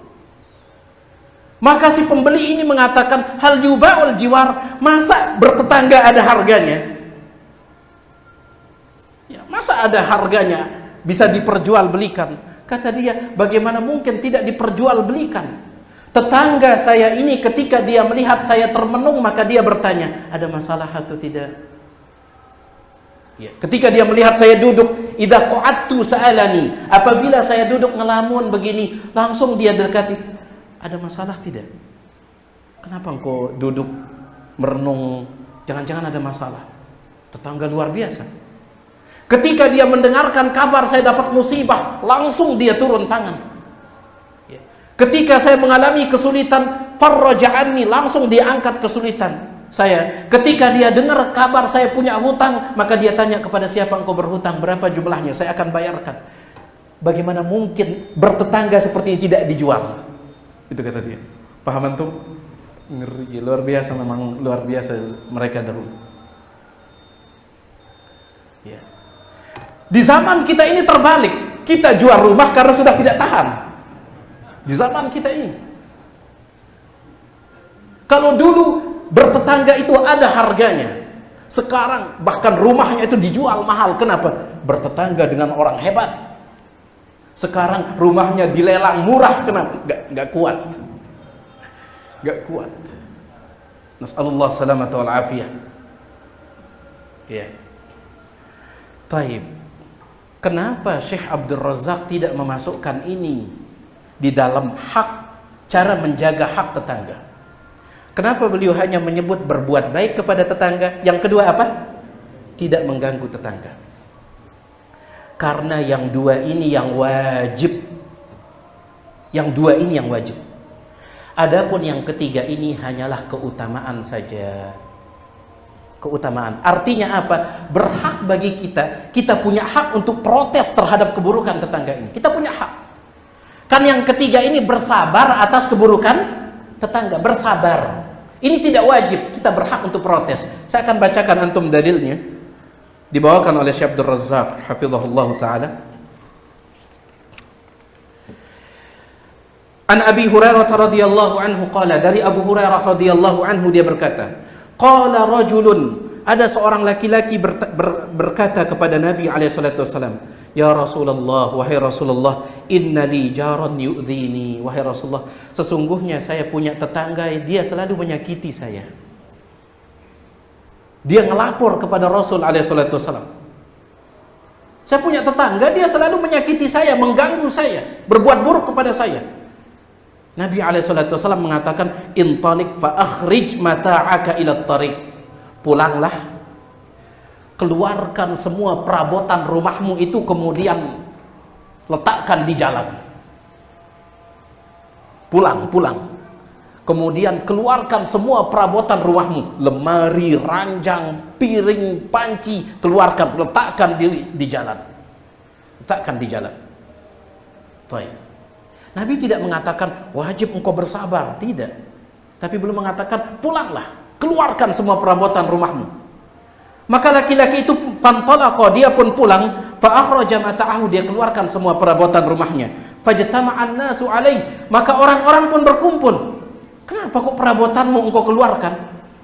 Maka si pembeli ini mengatakan, hal yuba'ul jiwar, masa bertetangga ada harganya? Ya, masa ada harganya bisa diperjualbelikan? Kata dia, bagaimana mungkin tidak diperjualbelikan? Tetangga saya ini ketika dia melihat saya termenung, maka dia bertanya, ada masalah atau tidak? Ya, ketika dia melihat saya duduk, idza qa'adtu sa'alani, apabila saya duduk ngelamun begini, langsung dia dekati, ada masalah tidak? Kenapa engkau duduk merenung? Jangan-jangan ada masalah. Tetangga luar biasa. Ketika dia mendengarkan kabar saya dapat musibah, langsung dia turun tangan. Ketika saya mengalami kesulitan, farraja'anni, langsung dia angkat kesulitan saya. Ketika dia dengar kabar saya punya hutang, maka dia tanya, kepada siapa engkau berhutang, berapa jumlahnya, saya akan bayarkan. Bagaimana mungkin bertetangga seperti ini tidak dijual? Itu kata dia. Paham antum? Ngeri, luar biasa, memang luar biasa mereka dahulu. Ya. Di zaman kita ini terbalik, kita jual rumah karena sudah tidak tahan. Di zaman kita ini, kalau dulu bertetangga itu ada harganya, sekarang bahkan rumahnya itu dijual mahal. Kenapa? Bertetangga dengan orang hebat. Sekarang rumahnya dilelang murah. Kenapa? Gak kuat. Gak kuat. Nas'alullah salamata wal afiyah. Ya. Taib. Kenapa Syekh Abdul Razak tidak memasukkan ini di dalam hak, cara menjaga hak tetangga? Kenapa beliau hanya menyebut berbuat baik kepada tetangga? Yang kedua apa? Tidak mengganggu tetangga. Karena yang dua ini yang wajib. Yang dua ini yang wajib. Adapun yang ketiga ini hanyalah keutamaan saja. Keutamaan. Artinya apa? Berhak bagi kita. Kita punya hak untuk protes terhadap keburukan tetangga ini. Kita punya hak. Kan yang ketiga ini bersabar atas keburukan tetangga, bersabar. Ini tidak wajib, kita berhak untuk protes. Saya akan bacakan antum dalilnya. Dibawakan oleh Syekh Abdul Razak hafizahullah taala. An Abi Hurairah radhiyallahu anhu qala, dari Abu Hurairah radhiyallahu anhu dia berkata, qala rajulun, ada seorang laki-laki berkata kepada Nabi alaihi salatu wasallam, ya Rasulullah, wahai Rasulullah, inna li jaran yu'dhini, wahai Rasulullah, sesungguhnya saya punya tetangga, dia selalu menyakiti saya. Dia ngelapor kepada Rasul alaihi salatu wasallam, saya punya tetangga, dia selalu menyakiti saya, mengganggu saya, berbuat buruk kepada saya. Nabi alaihi salatu wasallam mengatakan, intalik fa akhrij mata'aka ila tariq, pulanglah, keluarkan semua perabotan rumahmu itu, kemudian letakkan di jalan. Pulang. Kemudian keluarkan semua perabotan rumahmu, lemari, ranjang, piring, panci, keluarkan, letakkan di jalan. Letakkan di jalan. Baik. Nabi tidak mengatakan wajib engkau bersabar, tidak. Tapi belum mengatakan pulanglah, keluarkan semua perabotan rumahmu. Maka laki-laki itu fantalaqa, dia pun pulang, fa akhraja mata'ahu, dia keluarkan semua perabotan rumahnya. Fajtama'an nasu alaih, maka orang-orang pun berkumpul. Kenapa kok perabotanmu engkau keluarkan?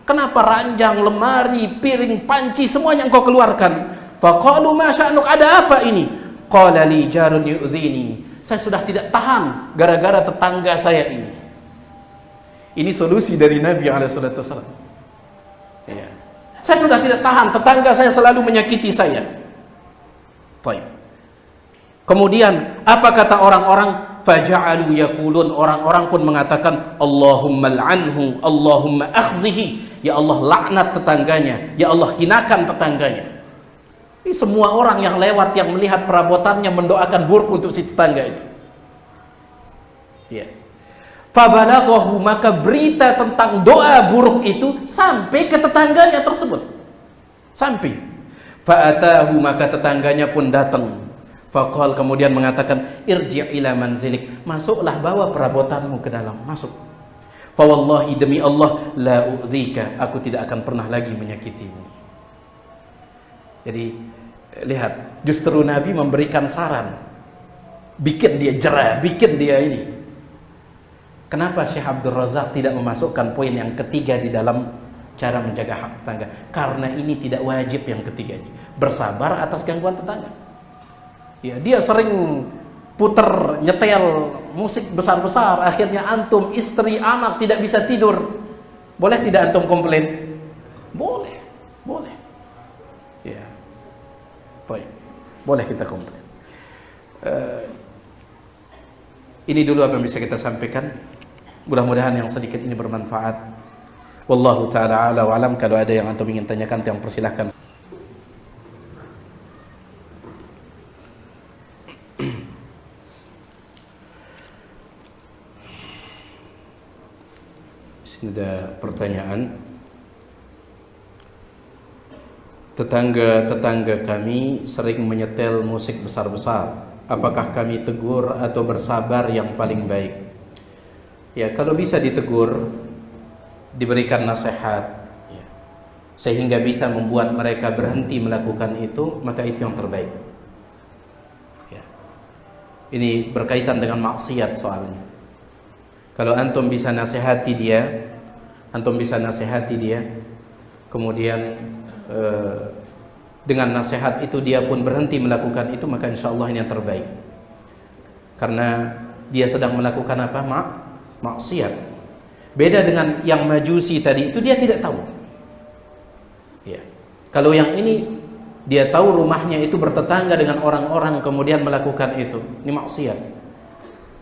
Kenapa ranjang, lemari, piring, panci semuanya engkau keluarkan? Faqalu ma sya'nuk, ada apa ini? Qala li jarun yu'dhini, saya sudah tidak tahan gara-gara tetangga saya ini. Ini solusi dari Nabi SAW. Ya. Saya sudah tidak tahan, tetangga saya selalu menyakiti saya. Baik. Kemudian apa kata orang-orang? Faja'alu yaqulun, orang-orang pun mengatakan Allahumma al'anhu, Allahumma akhzihi, ya Allah laknat tetangganya, ya Allah hinakan tetangganya. Ini semua orang yang lewat, yang melihat perabotannya, mendoakan buruk untuk si tetangga itu. Ya. Fabalaghahu, maka berita tentang doa buruk itu sampai ke tetangganya tersebut. Sampai. Fa'atahu, maka tetangganya pun datang. Faqal, kemudian mengatakan irji' ila manzilik, masuklah, bawa perabotanmu ke dalam, masuk. Fa wallahi, demi Allah, la u'dzika, aku tidak akan pernah lagi menyakitimu. Jadi lihat, justru Nabi memberikan saran, bikin dia jerah, bikin dia ini. Kenapa Syekh Abdul Razak tidak memasukkan poin yang ketiga di dalam cara menjaga hak tetangga? Karena ini tidak wajib yang ketiganya, bersabar atas gangguan tetangga. Ya, dia sering puter nyetel musik besar-besar, akhirnya antum, istri, anak tidak bisa tidur. Boleh tidak antum komplain? Boleh. Ya, baik, boleh kita komplain. Ini dulu apa yang bisa kita sampaikan. Mudah-mudahan yang sedikit ini bermanfaat. Wallahu ta'ala a'la wa alam. Kalau ada yang antum ingin tanyakan, yang persilahkan. Ada pertanyaan, tetangga kami sering menyetel musik besar-besar, apakah kami tegur atau bersabar yang paling baik? Ya, kalau bisa ditegur, diberikan nasihat, ya, sehingga bisa membuat mereka berhenti melakukan itu, maka itu yang terbaik. Ya. Ini berkaitan dengan maksiat soalnya. Kalau antum bisa nasihati dia, kemudian dengan nasihat itu dia pun berhenti melakukan itu, maka insya Allah ini yang terbaik. Karena dia sedang melakukan apa? Maksiat. Beda dengan yang majusi tadi, itu dia tidak tahu. Ya. Kalau yang ini dia tahu rumahnya itu bertetangga dengan orang-orang, kemudian melakukan itu, ini maksiat.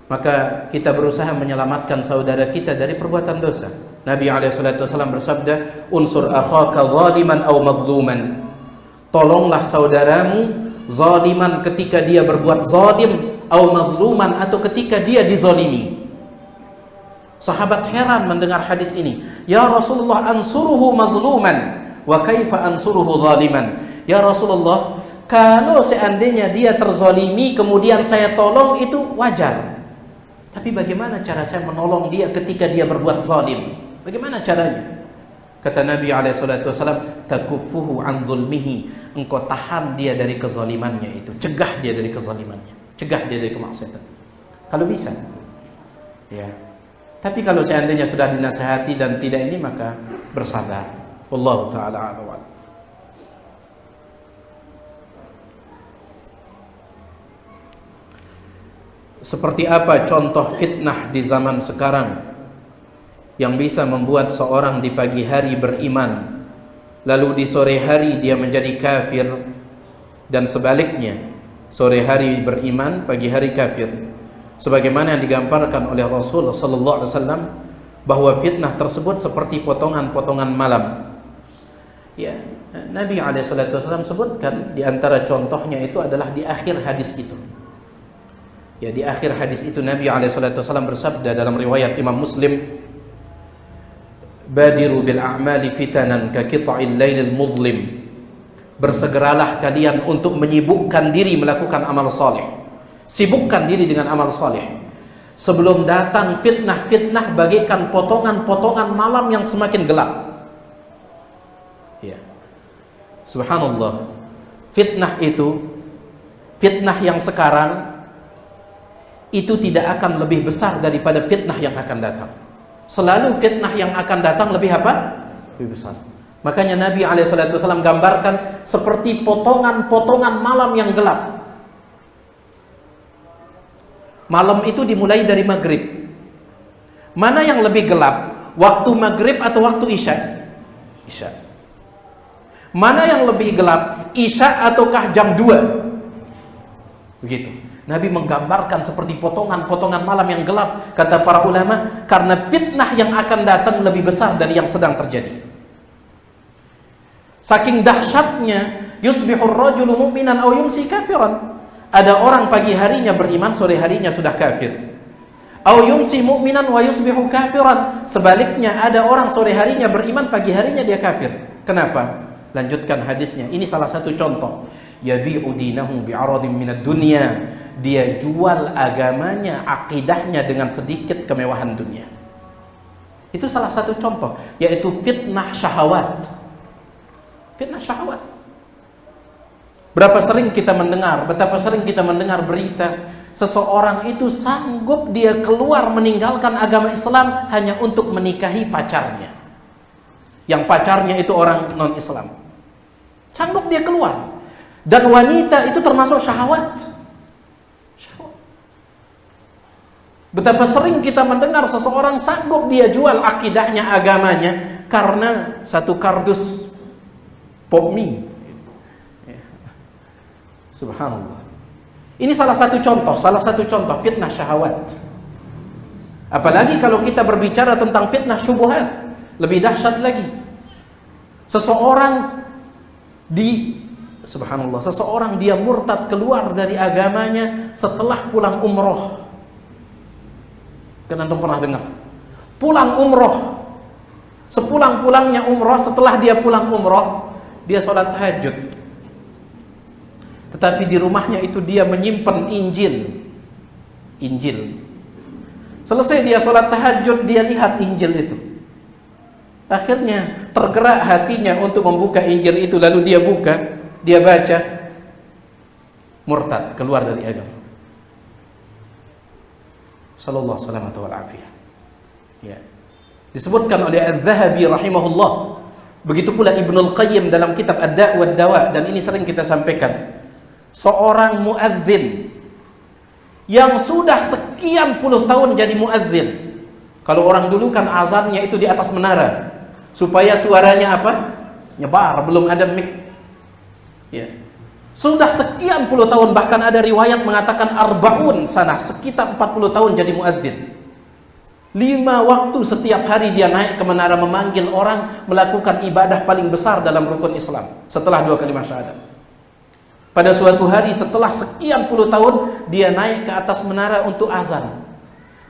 Maka kita berusaha menyelamatkan saudara kita dari perbuatan dosa. Nabi SAW bersabda, unsur akhaka zaliman aw mazluman, tolonglah saudaramu zaliman ketika dia berbuat zalim, aw mazluman, atau ketika dia dizalimi. Sahabat heran mendengar hadis ini. Ya Rasulullah, ansuruhu mazluman wa kaifa ansuruhu zaliman? Ya Rasulullah, kalau seandainya dia terzalimi kemudian saya tolong, itu wajar. Tapi bagaimana cara saya menolong dia ketika dia berbuat zalim? Bagaimana caranya? Kata Nabi SAW, takuffuhu an zulmihi, engkau tahan dia dari kezalimannya itu, cegah dia dari kezalimannya, cegah dia dari kemaksiatan. Kalau bisa, ya. Tapi kalau seandainya sudah dinasihati dan tidak ini, maka bersabar. Wallahu ta'ala a'lam. Seperti apa contoh fitnah di zaman sekarang yang bisa membuat seorang di pagi hari beriman, lalu di sore hari dia menjadi kafir, dan sebaliknya, sore hari beriman, pagi hari kafir, sebagaimana yang digambarkan oleh Rasul sallallahu alaihi wasallam, bahwa fitnah tersebut seperti potongan-potongan malam. Ya, Nabi SAW sebutkan di antara contohnya itu adalah di akhir hadis itu. Ya, di akhir hadis itu Nabi SAW bersabda dalam riwayat Imam Muslim, "Badiru bil a'mali fitanan ka qita'il lailil mudlim." Bersegeralah kalian untuk menyibukkan diri melakukan amal saleh. Sibukkan diri dengan amal saleh sebelum datang fitnah-fitnah bagaikan potongan-potongan malam yang semakin gelap. Ya. Subhanallah. Fitnah yang sekarang itu tidak akan lebih besar daripada fitnah yang akan datang. Selalu fitnah yang akan datang lebih apa? Lebih besar. Makanya Nabi SAW gambarkan seperti potongan-potongan malam yang gelap. Malam itu dimulai dari maghrib. Mana yang lebih gelap? Waktu maghrib atau waktu isya? Isya. Mana yang lebih gelap? Isya ataukah jam 2? Begitu. Nabi menggambarkan seperti potongan-potongan malam yang gelap. Kata para ulama, karena fitnah yang akan datang lebih besar dari yang sedang terjadi. Saking dahsyatnya, yusbihur rajulu mu'minan aw yumsi kafiran. Ada orang pagi harinya beriman, sore harinya sudah kafir. Aw yumsi mu'minan wa yusbihu kafiran. Sebaliknya, ada orang sore harinya beriman, pagi harinya dia kafir. Kenapa? Lanjutkan hadisnya. Ini salah satu contoh. Yabi'u dinahu bi'aradin minad dunya. Dia jual agamanya, akidahnya dengan sedikit kemewahan dunia. Itu salah satu contoh, yaitu fitnah syahwat. Fitnah syahwat. Betapa sering kita mendengar berita seseorang itu sanggup dia keluar meninggalkan agama Islam hanya untuk menikahi pacarnya. Yang pacarnya itu orang non-Islam. Sanggup dia keluar. Dan wanita itu termasuk syahwat. Betapa sering kita mendengar seseorang sanggup dia jual akidahnya, agamanya karena satu kardus pop mie. Subhanallah. Ini salah satu contoh fitnah syahwat. Apalagi kalau kita berbicara tentang fitnah syubhat, lebih dahsyat lagi. Seseorang dia murtad, keluar dari agamanya setelah pulang umroh. Kan antum pernah dengar? Pulang umroh. Sepulang-pulangnya umroh, setelah dia pulang umroh, dia sholat tahajud. Tetapi di rumahnya itu dia menyimpan Injil. Selesai dia sholat tahajud, dia lihat Injil itu. Akhirnya tergerak hatinya untuk membuka Injil itu, lalu dia buka, dia baca, murtad, keluar dari agama. Sallallahu salamatu wal afiyah. Ya. Disebutkan oleh Az-Zahabi rahimahullah. Begitu pula Ibnul Qayyim dalam kitab Ad-Da' wad Dawa, dan ini sering kita sampaikan. Seorang muadzin yang sudah sekian puluh tahun jadi muadzin. Kalau orang dulu kan azannya itu di atas menara supaya suaranya apa? Nyebar, belum ada mic. Ya. Sudah sekian puluh tahun, bahkan ada riwayat mengatakan arba'un sanah, sekitar 40 tahun jadi muadzin. 5 waktu setiap hari dia naik ke menara memanggil orang melakukan ibadah paling besar dalam rukun Islam setelah 2 kalimat syahadat. Pada suatu hari setelah sekian puluh tahun dia naik ke atas menara untuk azan.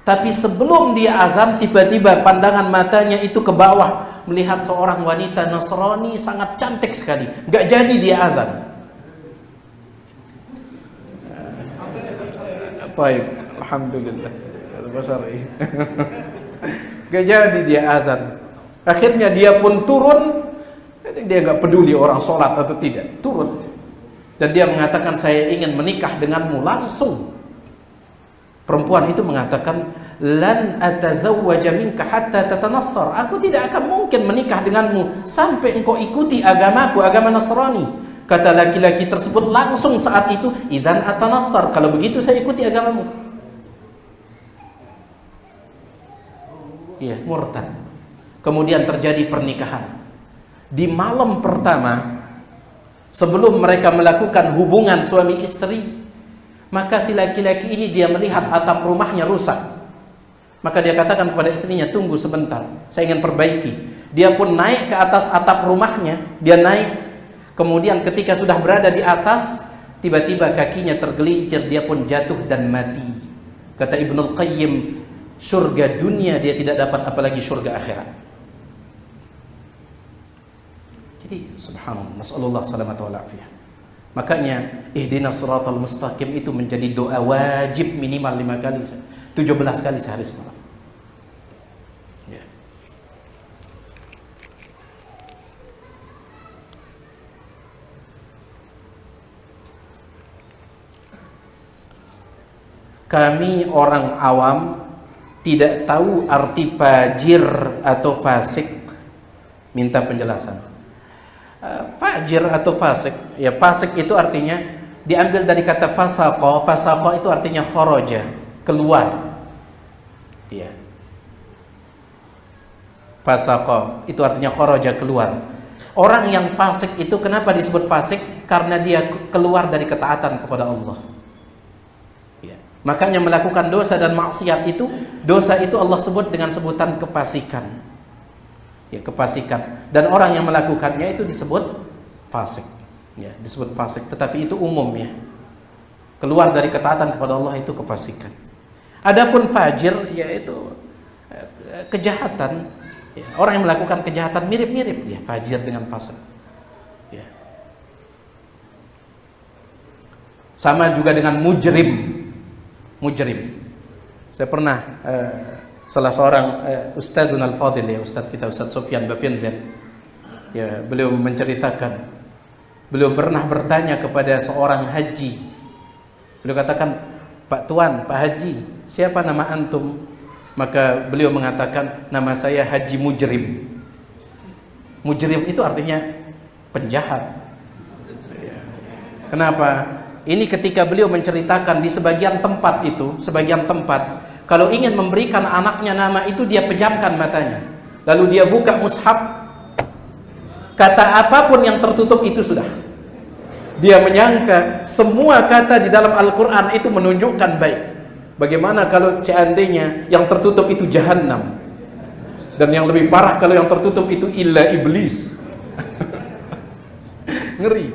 Tapi sebelum dia azan, tiba-tiba pandangan matanya itu ke bawah melihat seorang wanita Nasrani sangat cantik sekali. Gak jadi dia azan. Baik, alhamdulillah. Gak jadi dia azan. Akhirnya dia pun turun. Dia gak peduli orang sholat atau tidak, turun. Dan dia mengatakan, saya ingin menikah denganmu langsung. Perempuan itu mengatakan, lan atazawwaja minka hatta tatanassar. Aku tidak akan mungkin menikah denganmu sampai engkau ikuti agamaku, agama Nasrani. Kata laki-laki tersebut langsung saat itu, idzan atanassar, kalau begitu saya ikuti agamamu. Iya, murtad. Kemudian terjadi pernikahan. Di malam pertama, sebelum mereka melakukan hubungan suami istri, maka si laki-laki ini dia melihat atap rumahnya rusak. Maka dia katakan kepada istrinya, tunggu sebentar, saya ingin perbaiki. Dia pun naik ke atas atap rumahnya, dia naik, Kemudian ketika sudah berada di atas, tiba-tiba kakinya tergelincir, dia pun jatuh dan mati. Kata Ibnul Qayyim, surga dunia dia tidak dapat, apalagi surga akhirat. Jadi subhanallah, nasallallahu salamata wal afiyah. Makanya ihdinas siratal mustaqim itu menjadi doa wajib minimal 5 kali, 17 kali sehari semalam. Ya. Kami orang awam tidak tahu arti fajir atau fasik, minta penjelasan. Fajir atau fasik, ya fasik itu artinya diambil dari kata fasaqa. Fasaqa itu artinya kharaja, keluar. Ya. Fasaqa itu artinya kharaja, keluar. Orang yang fasik itu kenapa disebut fasik? Karena dia keluar dari ketaatan kepada Allah. Ya. Makanya melakukan dosa dan maksiat itu, dosa itu Allah sebut dengan sebutan kefasikan. Ya, kefasikan, dan orang yang melakukannya itu disebut fasik, ya, disebut fasik. Tetapi itu umum, ya, keluar dari ketaatan kepada Allah itu kefasikan. Adapun fajir yaitu kejahatan, ya, orang yang melakukan kejahatan mirip-mirip dia fajir dengan fasik, ya. Sama juga dengan mujrim. Saya pernah salah seorang Ustadzun Al-Fadil, ya, Ustadz kita, Ustadz Sofyan Bafinzen, ya, beliau menceritakan, beliau pernah bertanya kepada seorang haji. Beliau katakan, Pak Tuan, Pak Haji, siapa nama antum? Maka beliau mengatakan, nama saya Haji Mujrim. Mujrim itu artinya penjahat. Ya. Kenapa? Ini ketika beliau menceritakan di sebagian tempat itu, sebagian tempat, kalau ingin memberikan anaknya nama itu, dia pejamkan matanya, lalu dia buka mushaf, kata apapun yang tertutup itu sudah. Dia menyangka semua kata di dalam Al-Quran itu menunjukkan baik. Bagaimana kalau seandainya yang tertutup itu jahannam, dan yang lebih parah kalau yang tertutup itu illa iblis. Ngeri,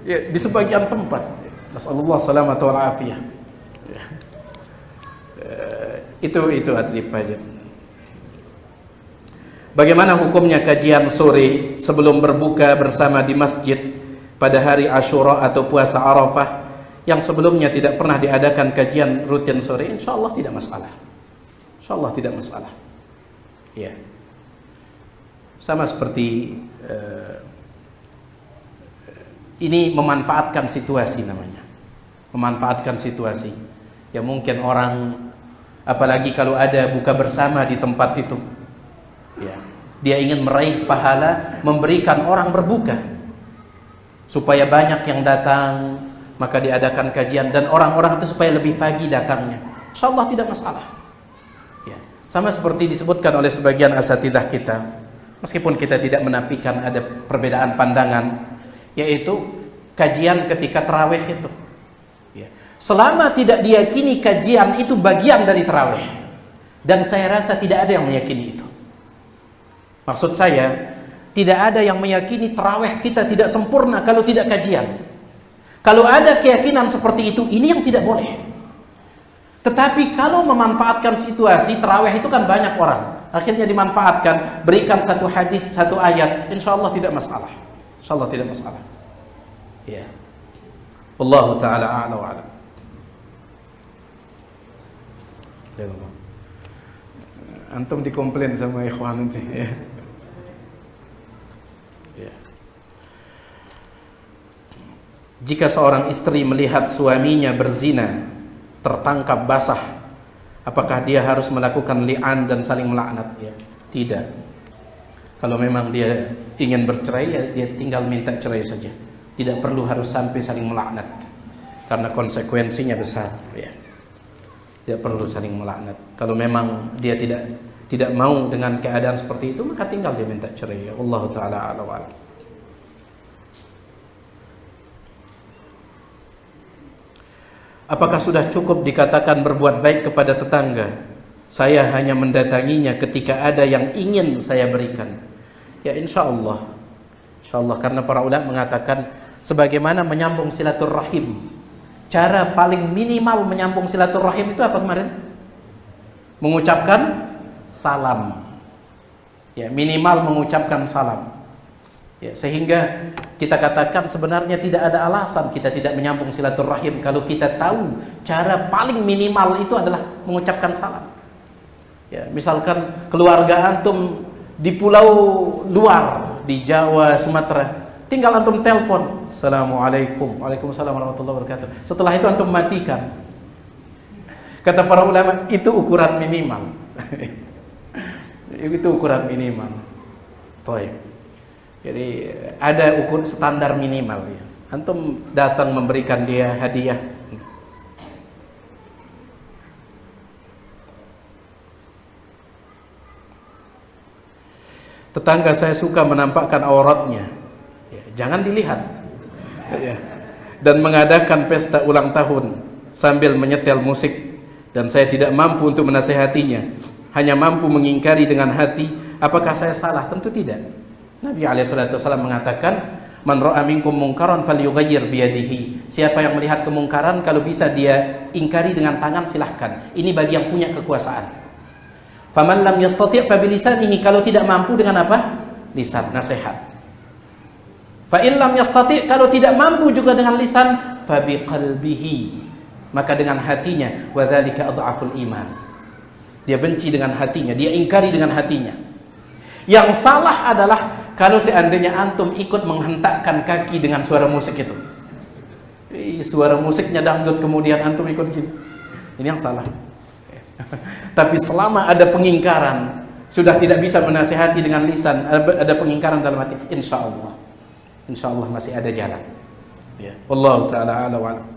ya, di sebagian tempat. Nasallallahu salamata wal afiyah. Itu arti fajr. Bagaimana hukumnya kajian sore sebelum berbuka bersama di masjid pada hari Asyura atau puasa Arafah yang sebelumnya tidak pernah diadakan kajian rutin sore? Insya Allah tidak masalah. Insya Allah tidak masalah. Ya. Sama seperti ini memanfaatkan situasi namanya. Memanfaatkan situasi. Ya mungkin orang, apalagi kalau ada buka bersama di tempat itu, ya, dia ingin meraih pahala memberikan orang berbuka supaya banyak yang datang, maka diadakan kajian, dan orang-orang itu supaya lebih pagi datangnya. InsyaAllah tidak masalah, ya. Sama seperti disebutkan oleh sebagian asatidah kita, meskipun kita tidak menafikan ada perbedaan pandangan, yaitu kajian ketika tarawih itu, ya. Selama tidak diyakini kajian itu bagian dari tarawih, dan saya rasa tidak ada yang meyakini itu. Maksud saya, tidak ada yang meyakini tarawih kita tidak sempurna kalau tidak kajian. Kalau ada keyakinan seperti itu, ini yang tidak boleh. Tetapi kalau memanfaatkan situasi, tarawih itu kan banyak orang, akhirnya dimanfaatkan, berikan satu hadis, satu ayat, insya Allah tidak masalah. Insya Allah tidak masalah. Ya. Wallahu ta'ala a'la wa a'lam. Antum dikomplain sama ikhwan nanti, ya. Ya. Jika seorang istri melihat suaminya berzina, tertangkap basah, apakah dia harus melakukan li'an dan saling melaknat? Ya, tidak. Kalau memang dia ingin bercerai, ya dia tinggal minta cerai saja. Tidak perlu harus sampai saling melaknat, karena konsekuensinya besar, ya. Tidak perlu saling melaknat. Kalau memang dia tidak mau dengan keadaan seperti itu, maka tinggal dia minta cerai. Allah Ta'ala a'lam wa a'lam. Apakah sudah cukup dikatakan berbuat baik kepada tetangga? Saya hanya mendatanginya ketika ada yang ingin saya berikan. Ya insya Allah, Insyaallah, karena para ulama mengatakan sebagaimana menyambung silaturahim, cara paling minimal menyambung silaturahim itu apa kemarin? Mengucapkan salam. Ya, minimal mengucapkan salam. Ya, sehingga kita katakan sebenarnya tidak ada alasan kita tidak menyambung silaturahim kalau kita tahu cara paling minimal itu adalah mengucapkan salam. Ya, misalkan keluarga antum di pulau luar, di Jawa, Sumatera, tinggal antum telepon, Assalamualaikum, Waalaikumsalam warahmatullahi wabarakatuh. Setelah itu antum matikan. Kata para ulama, itu ukuran minimal. Itu ukuran minimal. Baik. Jadi ada ukur standar minimal ya. Antum datang memberikan dia hadiah. Tetangga saya suka menampakkan auratnya. Ya, jangan dilihat. Ya. Dan mengadakan pesta ulang tahun sambil menyetel musik, dan saya tidak mampu untuk menasehatinya. Hanya mampu mengingkari dengan hati. Apakah saya salah? Tentu tidak. Nabi SAW mengatakan, man ra'a minkum munkaran falyughayyir biyadihi. Siapa yang melihat kemungkaran, kalau bisa dia ingkari dengan tangan, silahkan. Ini bagi yang punya kekuasaan. Faman lam yastati' fa bilisanihi. Kalau tidak mampu dengan apa? Lisan, nasihat. Fa in lam yastati', kalau tidak mampu juga dengan lisan, fa biqalbihi. Maka dengan hatinya. Wa dzalika adhaful iman. Dia benci dengan hatinya, dia ingkari dengan hatinya. Yang salah adalah kalau seandainya antum ikut menghentakkan kaki dengan suara musik itu. Suara musiknya dangdut, kemudian antum ikut gini. Ini yang salah. Tapi selama ada pengingkaran, sudah tidak bisa menasihati dengan lisan, ada pengingkaran dalam hati, insya Allah masih ada jalan. Ya. Wallahu taala a'lam wa a'lam.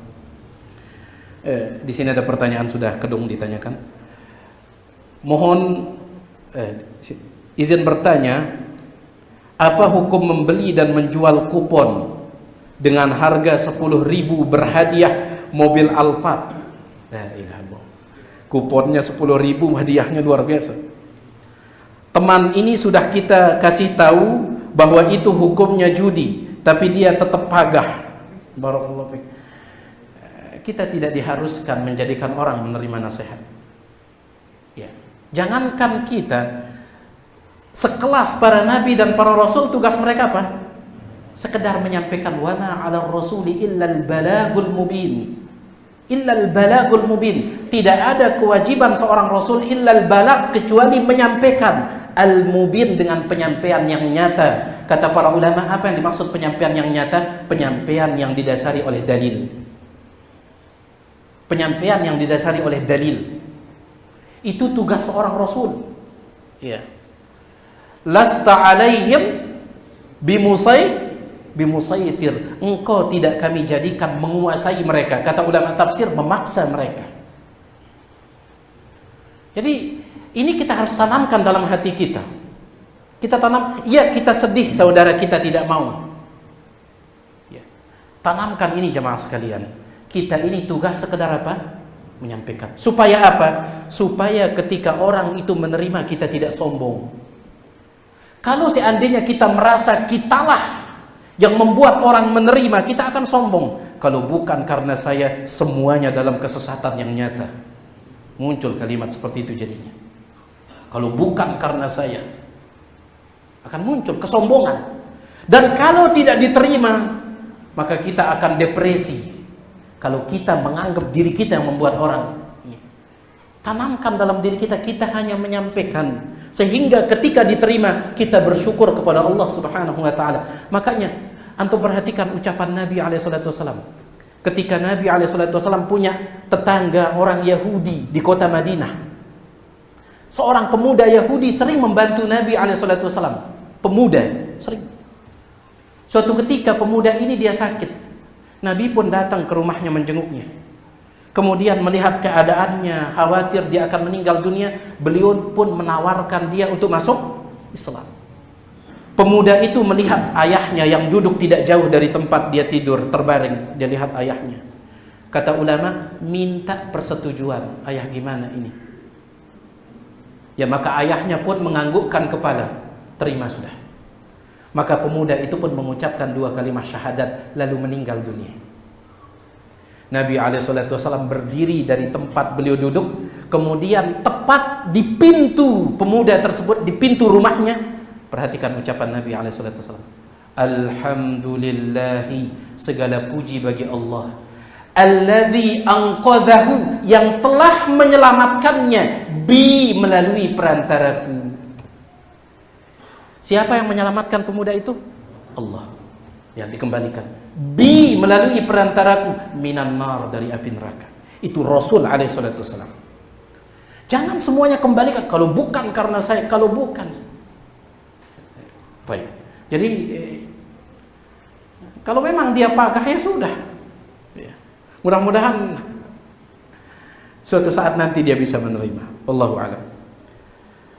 Di sini ada pertanyaan sudah kedung ditanyakan. Mohon izin bertanya, apa hukum membeli dan menjual kupon dengan harga 10.000 berhadiah mobil Alphard? Kuponnya 10.000, hadiahnya luar biasa. Teman ini sudah kita kasih tahu bahwa itu hukumnya judi, tapi dia tetap pagah. Barakallahu fiik. Kita tidak diharuskan menjadikan orang menerima nasihat. Ya. Jangankan kita, sekelas para nabi dan para rasul, tugas mereka apa? Sekedar menyampaikan, wa ma 'alal rasuli illal balagul mubin. Illal balagul mubin. Tidak ada kewajiban seorang rasul illal balag, kecuali menyampaikan. Al-mubin, dengan penyampaian yang nyata. Kata para ulama, apa yang dimaksud penyampaian yang nyata? Penyampaian yang didasari oleh dalil. Penyampaian yang didasari oleh dalil. Itu tugas seorang rasul. Ya. Lasta alaihim bimusaytir. Engkau tidak kami jadikan menguasai mereka. Kata ulama tafsir, memaksa mereka. Jadi ini kita harus tanamkan dalam hati kita. Kita tanam, ya kita sedih saudara kita tidak mau. Ya. Tanamkan ini jemaah sekalian. Kita ini tugas sekedar apa? Menyampaikan. Supaya apa? Supaya ketika orang itu menerima, kita tidak sombong. Kalau seandainya kita merasa kitalah yang membuat orang menerima, kita akan sombong. Kalau bukan karena saya, semuanya dalam kesesatan yang nyata. Muncul kalimat seperti itu jadinya. Kalau bukan karena saya, akan muncul kesombongan. Dan kalau tidak diterima, maka kita akan depresi. Kalau kita menganggap diri kita yang membuat orang. Tanamkan dalam diri kita, kita hanya menyampaikan. Sehingga ketika diterima, kita bersyukur kepada Allah Subhanahu wa ta'ala. Makanya antum perhatikan ucapan Nabi SAW. Ketika Nabi SAW punya tetangga orang Yahudi di kota Madinah. Seorang pemuda Yahudi sering membantu Nabi SAW. Pemuda, sering. Suatu ketika pemuda ini dia sakit. Nabi pun datang ke rumahnya menjenguknya. Kemudian melihat keadaannya, khawatir dia akan meninggal dunia, beliau pun menawarkan dia untuk masuk Islam. Pemuda itu melihat ayahnya yang duduk tidak jauh dari tempat dia tidur, terbaring. Dia lihat ayahnya. Kata ulama, minta persetujuan. Ayah gimana ini? Ya maka ayahnya pun menganggukkan kepala. Terima sudah. Maka pemuda itu pun mengucapkan 2 kalimat syahadat lalu meninggal dunia. Nabi SAW berdiri dari tempat beliau duduk, kemudian tepat di pintu pemuda tersebut, di pintu rumahnya. Perhatikan ucapan Nabi SAW. Alhamdulillahi, segala puji bagi Allah, alladzi anqadhahu, yang telah menyelamatkannya, bi, melalui perantaraku. Siapa yang menyelamatkan pemuda itu? Allah. Yang dikembalikan, bi, melalui perantaraku, minan nar, dari api neraka. Itu Rasul alaihissalam. Jangan semuanya kembalikan, kalau bukan karena saya, kalau bukan. Baik. Jadi kalau memang dia pagah, ya sudah. Mudah-mudahan suatu saat nanti dia bisa menerima. Wallahu a'lam.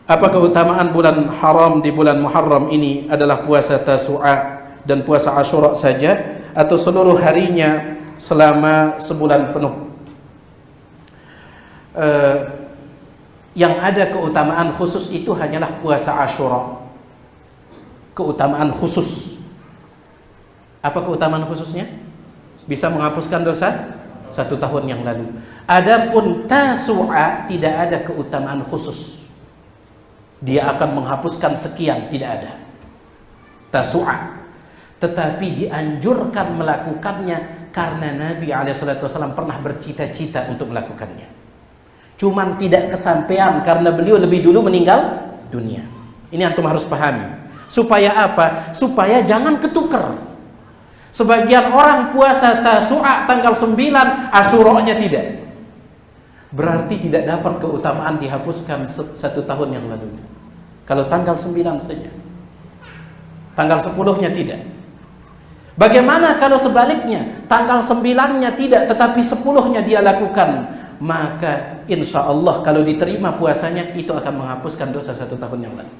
Apa keutamaan bulan haram di bulan Muharram ini adalah puasa Tasu'a dan puasa Asyura saja, atau seluruh harinya selama sebulan penuh? Yang ada keutamaan khusus itu hanyalah puasa Asyura. Keutamaan khusus. Apa keutamaan khususnya? Bisa menghapuskan dosa 1 tahun yang lalu. Adapun Tasu'a tidak ada keutamaan khusus. Dia akan menghapuskan sekian, tidak ada. Tasu'a. Tetapi dianjurkan melakukannya karena Nabi SAW pernah bercita-cita untuk melakukannya. Cuman tidak kesampaian karena beliau lebih dulu meninggal dunia. Ini antum harus pahami. Supaya apa? Supaya jangan ketukar. Sebagian orang puasa Tasu'a tanggal 9, Asyuranya tidak. Berarti tidak dapat keutamaan dihapuskan 1 tahun yang lalu. Kalau tanggal 9 saja. Tanggal 10-nya tidak. Bagaimana kalau sebaliknya? Tanggal 9-nya tidak, tetapi 10-nya dia lakukan. Maka insya Allah kalau diterima puasanya, itu akan menghapuskan dosa 1 tahun yang lalu.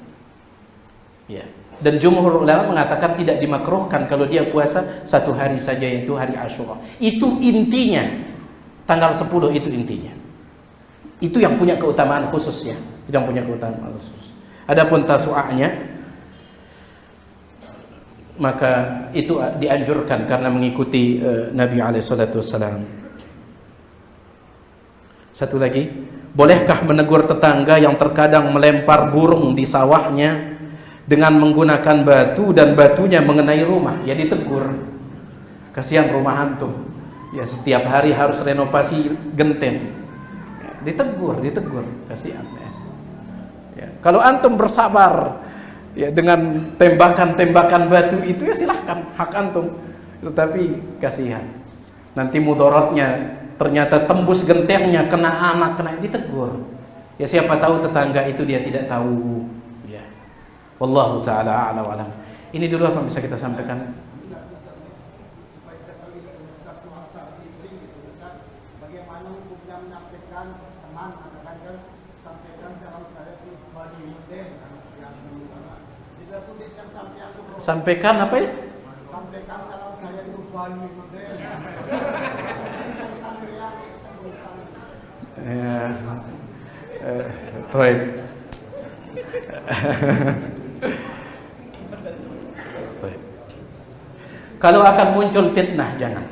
Ya. Dan jumhur ulama mengatakan tidak dimakruhkan kalau dia puasa 1 hari saja, yaitu hari Asyura. Itu intinya. Tanggal 10 itu intinya. Itu yang punya keutamaan khusus ya. Yang punya keutamaan khusus. Adapun Tasu'anya, maka itu dianjurkan karena mengikuti Nabi SAW. Satu lagi, bolehkah menegur tetangga yang terkadang melempar burung di sawahnya dengan menggunakan batu dan batunya mengenai rumah? Ya ditegur. Kasihan rumah antum. Ya setiap hari harus renovasi genteng. Ya, ditegur. Kasihan. Ya. Kalau antum bersabar ya dengan tembakan-tembakan batu itu, ya silahkan, hak antum. Tetapi kasihan. Nanti mudaratnya ternyata tembus gentengnya, kena anak, kena, ditegur. Ya siapa tahu tetangga itu dia tidak tahu. Wallahu ta'ala a'lam wa alam. Ini dulu apa yang bisa kita sampaikan? Bagaimana hukumnya menyampaikan teman, katakan sampaikan salam saya di Bali Muden yang sama. Tidak sulit yang sampai aku Sampaikan apa ya? sampaikan salam saya di Bali Muden. Baik. Kalau akan muncul fitnah, jangan.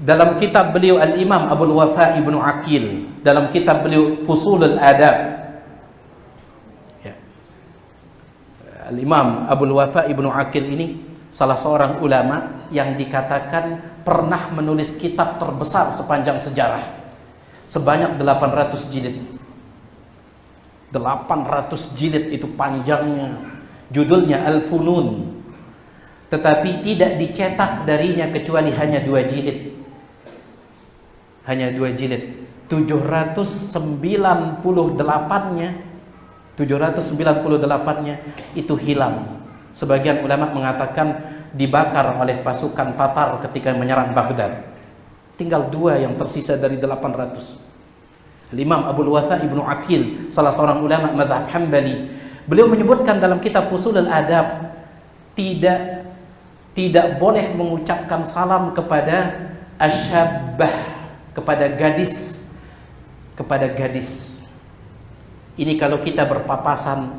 Dalam kitab beliau Al-Imam Abul Wafa Ibnu Aqil, dalam kitab beliau Fusulul Adab, ya. Al-Imam Abul Wafa Ibnu Aqil ini salah seorang ulama yang dikatakan pernah menulis kitab terbesar sepanjang sejarah, sebanyak 800 jilid. 800 jilid itu panjangnya. Judulnya Al-Funun. Tetapi tidak dicetak darinya kecuali hanya 2 jilid. Hanya 2 jilid. 798-nya itu hilang. Sebagian ulama mengatakan dibakar oleh pasukan Tatar ketika menyerang Baghdad. Tinggal 2 yang tersisa dari 800. Imam Abul Wafa Ibnu Aqil, salah seorang ulama mazhab Hambali, beliau menyebutkan dalam kitab Fusulul Adab, tidak boleh mengucapkan salam kepada asyabbah, kepada gadis. Ini kalau kita berpapasan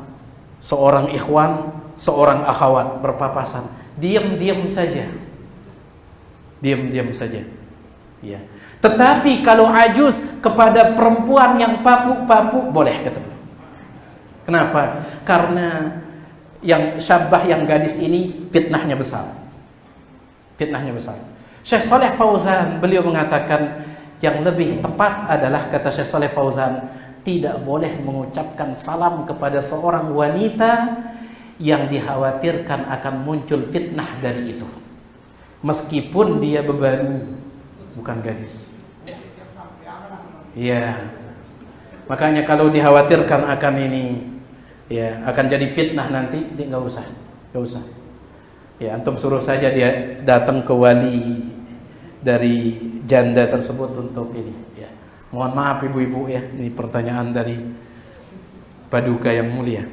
seorang ikhwan, seorang akhwat berpapasan, diam-diam saja. Diam-diam saja. Ya. Tetapi kalau ajuz kepada perempuan yang papuk-papuk boleh kata beliau. Kenapa? Karena yang syabah yang gadis ini fitnahnya besar. Fitnahnya besar. Syekh Saleh Fauzan beliau mengatakan yang lebih tepat adalah, kata Syekh Saleh Fauzan, tidak boleh mengucapkan salam kepada seorang wanita yang dikhawatirkan akan muncul fitnah dari itu. Meskipun dia bebalu, bukan gadis. Ya. Makanya kalau dikhawatirkan akan ini, ya, akan jadi fitnah nanti, dia nggak usah. Ya, antum suruh saja dia datang ke wali dari janda tersebut untuk ini. Ya. Mohon maaf ibu-ibu ya, ini pertanyaan dari Paduka yang mulia.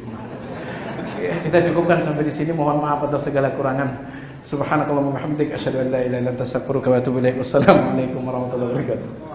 Ya, kita cukupkan sampai di sini. Mohon maaf atas segala kurangan. Subhanakallahumma wa bihamdika asyhadu an la ilaha illa anta astaghfiruka wa atubu ilaik. Wassalamualaikum warahmatullahi wabarakatuh.